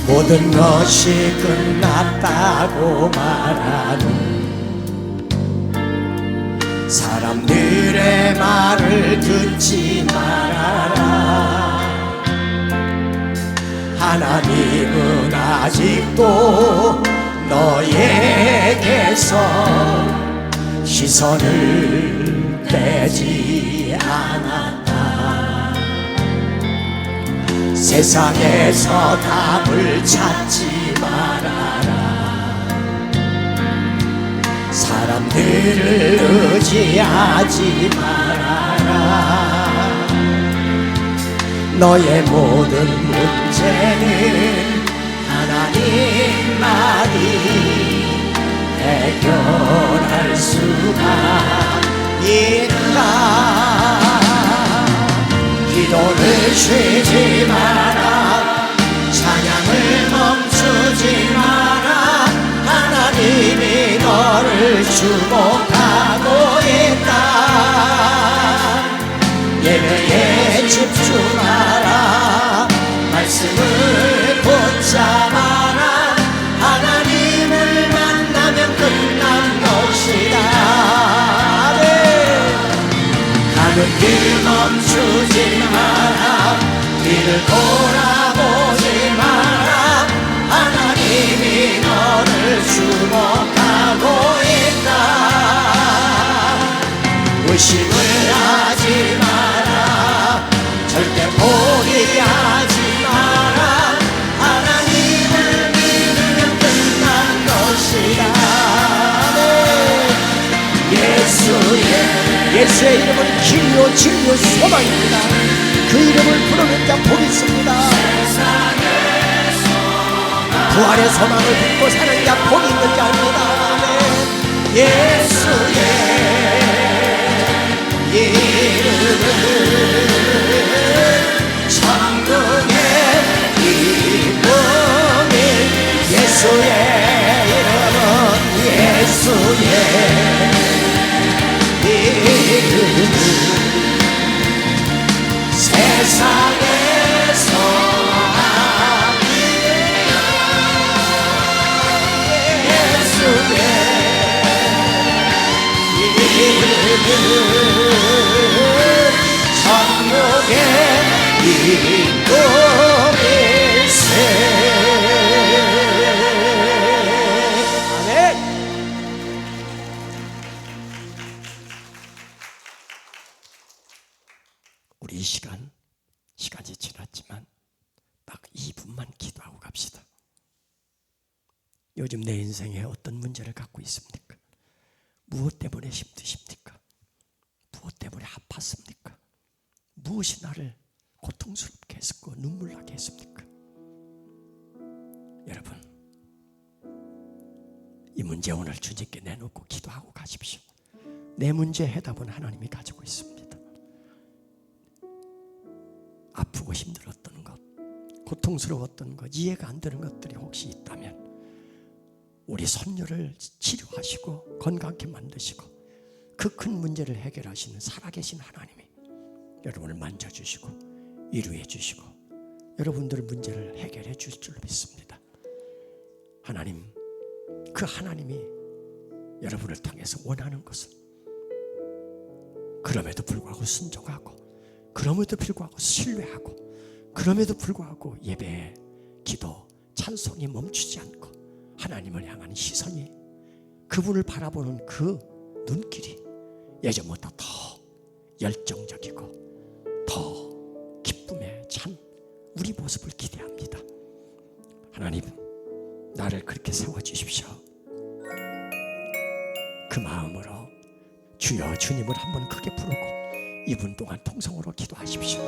S3: 모든 것이 끝났다고 말하는 사람들의 말을 듣지 말아라. 하나님은 아직도 너에게서 시선을 떼지 않았다. 세상에서 답을 찾지 말아라. 사람들을 의지하지 말아라. 너의 모든 문제는 하나님만이 해결할 수가 있다. 기도를 쉬지 마라. 찬양을 멈추지 마라. 하나님이 너를 주목하고 있다. 예배에 집중하라. 말씀을 붙잡아 예수의 이름은 길이요 진리요 소망입니다. 그 이름을 부르는 자 복이 있습니다. 부활의 소망을 붙고 사는 자 복이 있는 자입니다. 예수의 이름은 천국의 기쁨이 예수의 이름은 예수의 이름은 세상에서 예수의 천국의 기쁨일세. 아멘. 우리 이 시간이 지났지만 딱 2분만 기도하고 갑시다. 요즘 내 인생에 어떤 문제를 갖고 있습니까? 무엇 때문에 힘드십니까? 무엇 때문에 아팠습니까? 무엇이 나를 고통스럽게 했고 눈물 나게 했습니까? 여러분, 이 문제 오늘 주님께 내놓고 기도하고 가십시오. 내 문제의 해답은 하나님이 가지고 있습니다. 아프고 힘들었던 것, 고통스러웠던 것, 이해가 안 되는 것들이 혹시 있다면 우리 손녀를 치료하시고 건강하게 만드시고 그 큰 문제를 해결하시는 살아계신 하나님이 여러분을 만져주시고 위로해 주시고 여러분들의 문제를 해결해 줄 줄 믿습니다. 하나님, 그 하나님이 여러분을 통해서 원하는 것은 그럼에도 불구하고 순종하고 그럼에도 불구하고 신뢰하고 그럼에도 불구하고 예배, 기도, 찬송이 멈추지 않고 하나님을 향한 시선이 그분을 바라보는 그 눈길이 예전보다 더 열정적이고 더 기쁨에 찬 우리 모습을 기대합니다. 하나님, 나를 그렇게 세워주십시오. 그 마음으로 주여 주님을 한번 크게 부르고 2분 동안 통성으로 기도하십시오.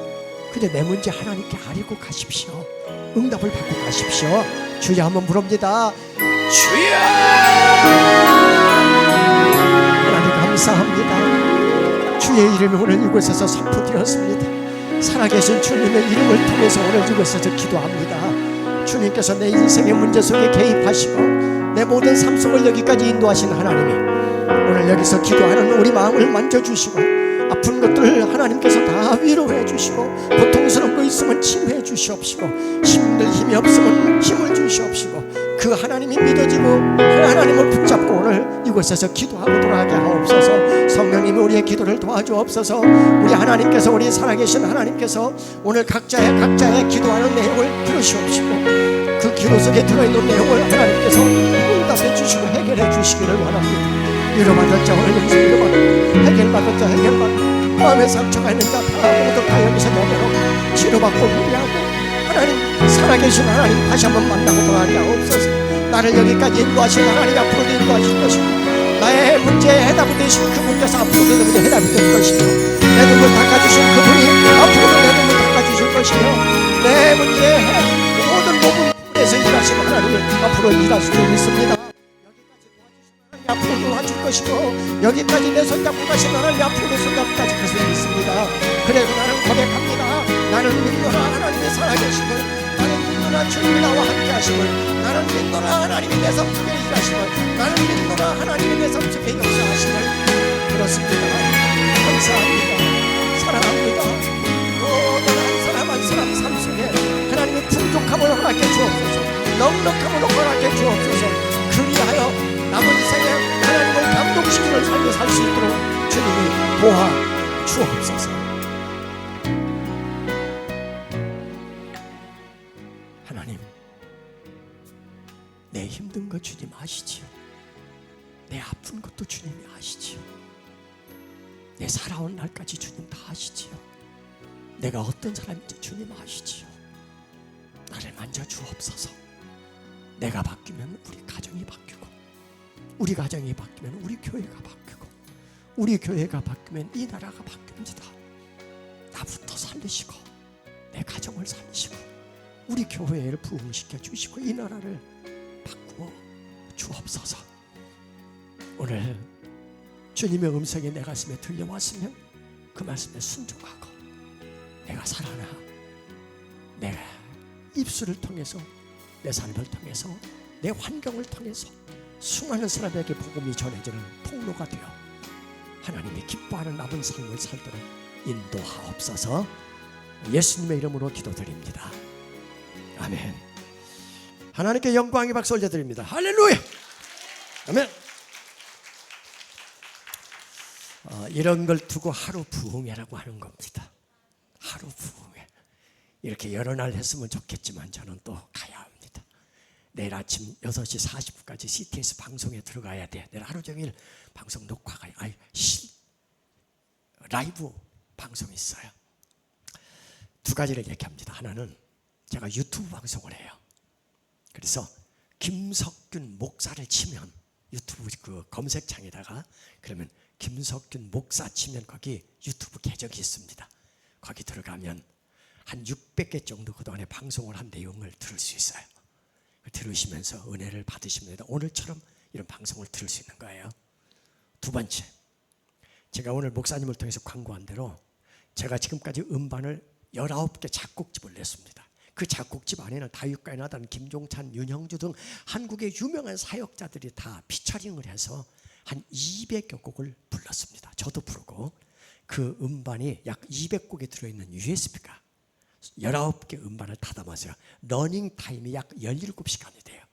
S3: 근데 내 문제 하나님께 아뢰고 가십시오. 응답을 받고 가십시오. 주여 한번 부릅니다. 주여! 하나님 감사합니다. 주의 이름이 오늘 이곳에서 선포되었습니다. 살아계신 주님의 이름을 통해서 오늘 이곳에서 기도합니다. 주님께서 내 인생의 문제 속에 개입하시고 내 모든 삶 속을 여기까지 인도하신 하나님이 오늘 여기서 기도하는 우리 마음을 만져주시고 아픈 것들을 하나님께서 다 위로해 주시고 고통스러운 거 있으면 치유해 주시옵시고 힘이 없으면 힘을 주시옵시고 그 하나님이 믿어지고 하나님을 붙잡고 오늘 이곳에서 기도하고 돌아가게 하옵소서. 성령님이 우리의 기도를 도와주옵소서. 우리 하나님께서 우리 살아계신 하나님께서 오늘 각자의 기도하는 내용을 들으시옵시고 그 기도 속에 들어있는 내용을 하나님께서 응답해 주시고 해결해 주시기를 원합니다. 위로받을 자 오늘 여기서 위로받고 해결받을 자 해결받고 마음에 상처가 있는 자 다 모두 다 여기서 내려놓고 치료받고 회개하고 하나님 살아계신 하나님 다시 한번 만나고 돌아가게 하옵소서. 나를 여기까지 인도하신 하나님 앞으로도 인도하실 것이고 나의 문제에 해답이 되신 그분께서 앞으로도 내 문제에 해답이 될 것이며 내 눈물 닦아주신 그분이 앞으로도 내 눈물 닦아주실 것이며 내 문제에 모든 부분에서 일하시는 하나님이 앞으로 일하실 줄 믿습니다. 앞으로 도와줄 것이고 여기까지 내 손잡고 가신 하나님 앞으로 손잡고 가실 것을 믿습니다. 그래서 나는 고백합니다. 나는 믿노라 하나님이 살아계심을, 나는 믿노라 주님이 나와 함께 하심을, 나는 믿노라 하나님이 내 삶 속에 일하심을, 나는 믿노라 하나님이 내 삶 속에 역사하심을. 그렇습니다. 감사합니다. 사랑합니다. 모든 한 사람 한 사람 삶 속에 하나님의 풍족함을 허락해 주옵소서, 넉넉함을 허락해 주옵소서. 그리하여 남은 생에 하나님을 감동시키는 삶을 살 수 있도록 주님이 도와 주옵소서. 하나님, 내 힘든 것 주님 아시지요. 내 아픈 것도 주님이 아시지요. 내 살아온 날까지 주님 다 아시지요. 내가 어떤 사람인지 주님 아시지요. 나를 만져 주옵소서. 내가 바뀌면 우리 가정이 바뀌고, 우리 가정이 바뀌면 우리 교회가 바뀌고, 우리 교회가 바뀌면 이 나라가 바뀝니다. 나부터 살리시고 내 가정을 살리시고 우리 교회를 부흥시켜 주시고 이 나라를 바꾸어 주옵소서. 오늘 주님의 음성이 내 가슴에 들려왔으면 그 말씀에 순종하고 내가 살아나 내 입술을 통해서 내 삶을 통해서 내 환경을 통해서 수많은 사람에게 복음이 전해지는 통로가 되어 하나님이 기뻐하는 남은 삶을 살도록 인도하옵소서. 예수님의 이름으로 기도드립니다. 아멘. 하나님께 영광의 박수 올려드립니다. 할렐루야. 아멘. 이런 걸 두고 하루 부흥회라고 하는 겁니다. 하루 부흥회. 이렇게 여러 날 했으면 좋겠지만 저는 또 가야 합니다. 내일 아침 6시 40분까지 CTS 방송에 들어가야 돼. 내일 하루 종일 방송 녹화가 라이브 방송이 있어요. 두 가지를 얘기합니다. 하나는 제가 유튜브 방송을 해요. 그래서 김석균 목사를 치면 유튜브 그 검색창에다가 그러면 김석균 목사 치면 거기 유튜브 계정이 있습니다. 거기 들어가면 한 600개 정도 그동안에 방송을 한 내용을 들을 수 있어요. 들으시면서 은혜를 받으십니다. 오늘처럼 이런 방송을 들을 수 있는 거예요. 두 번째, 제가 오늘 목사님을 통해서 광고한 대로 제가 지금까지 음반을 19개 작곡집을 냈습니다. 그 작곡집 안에는 다윗과 나단, 김종찬, 윤형주 등 한국의 유명한 사역자들이 다 피처링을 해서 한 200여 곡을 불렀습니다. 저도 부르고 그 음반이 약 200곡이 들어있는 USB가 19개 음반을 다 담았어요. 러닝 타임이 약 17시간이 돼요.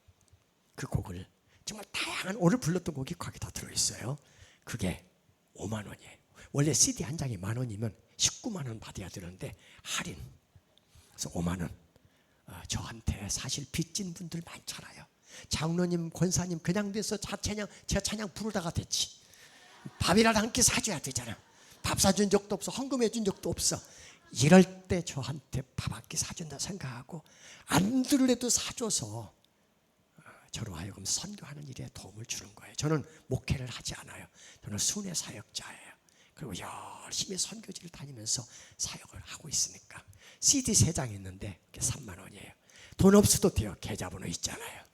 S3: 그 곡을 정말 다양한 오늘 불렀던 곡이 거기 다 들어있어요. 그게 5만 원이에요. 원래 CD 한 장이 10,000원이면 19만 원 받아야 되는데 할인. 그래서 5만 원. 저한테 사실 빚진 분들 많잖아요. 장로님, 권사님 그냥 돼서 제 찬양 부르다가 됐지. 밥이라도 한 끼 사줘야 되잖아. 밥 사준 적도 없어. 헌금해 준 적도 없어. 이럴 때 저한테 밥 한 끼 사준다 생각하고 안 들으래도 사줘서 저로 하여금 선교하는 일에 도움을 주는 거예요. 저는 목회를 하지 않아요. 저는 순회 사역자예요. 그리고 열심히 선교지를 다니면서 사역을 하고 있으니까 CD 3장 있는데 그게 3만 원이에요. 돈 없어도 돼요. 계좌번호 있잖아요.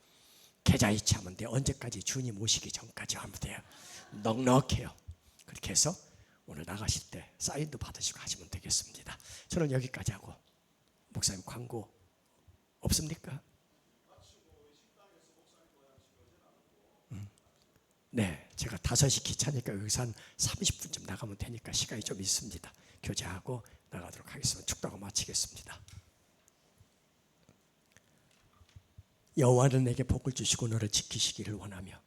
S3: 계좌 이체하면 돼요. 언제까지 주님 오시기 전까지 하면 돼요. 넉넉해요. 그렇게 해서 오늘 나가실 때 사인도 받으시고 하시면 되겠습니다. 저는 여기까지 하고 목사님 광고 없습니까? 네, 제가 5시 기차니까 여기서 한 30분쯤 나가면 되니까 시간이 좀 있습니다. 교제하고 나가도록 하겠습니다. 축도하고 마치겠습니다. 여호와는 내게 복을 주시고 너를 지키시기를 원하며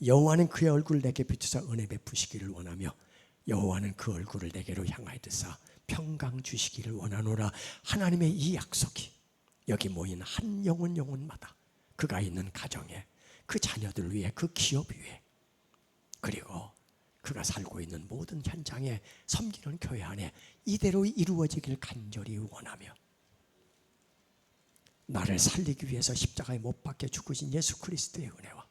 S3: 여호와는 그의 얼굴을 내게 비추사 은혜 베푸시기를 원하며 여호와는 그 얼굴을 내게로 향하여 드사 평강 주시기를 원하노라. 하나님의 이 약속이 여기 모인 한 영혼마다 그가 있는 가정에 그 자녀들 위해 그 기업 위에 그리고 그가 살고 있는 모든 현장에 섬기는 교회 안에 이대로 이루어지길 간절히 원하며 나를 살리기 위해서 십자가에 못 박혀 죽으신 예수 그리스도의 은혜와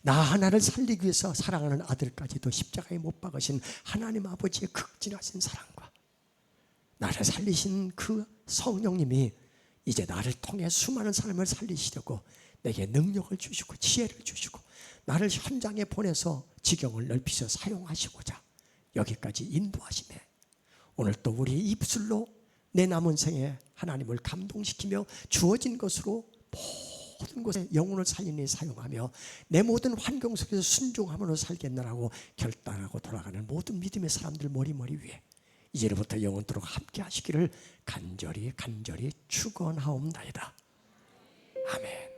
S3: 나 하나를 살리기 위해서 사랑하는 아들까지도 십자가에 못 박으신 하나님 아버지의 극진하신 사랑과 나를 살리신 그 성령님이 이제 나를 통해 수많은 사람을 살리시려고 내게 능력을 주시고 지혜를 주시고 나를 현장에 보내서 지경을 넓히셔 사용하시고자 여기까지 인도하시네. 오늘 또 우리 입술로 내 남은 생에 하나님을 감동시키며 주어진 것으로 모든 곳에 영혼을 살리니 사용하며 내 모든 환경 속에서 순종함으로 살겠노라고 결단하고 돌아가는 모든 믿음의 사람들 머리 위에 이제부터 영원토록 함께 하시기를 간절히 축원하옵나이다. 아멘.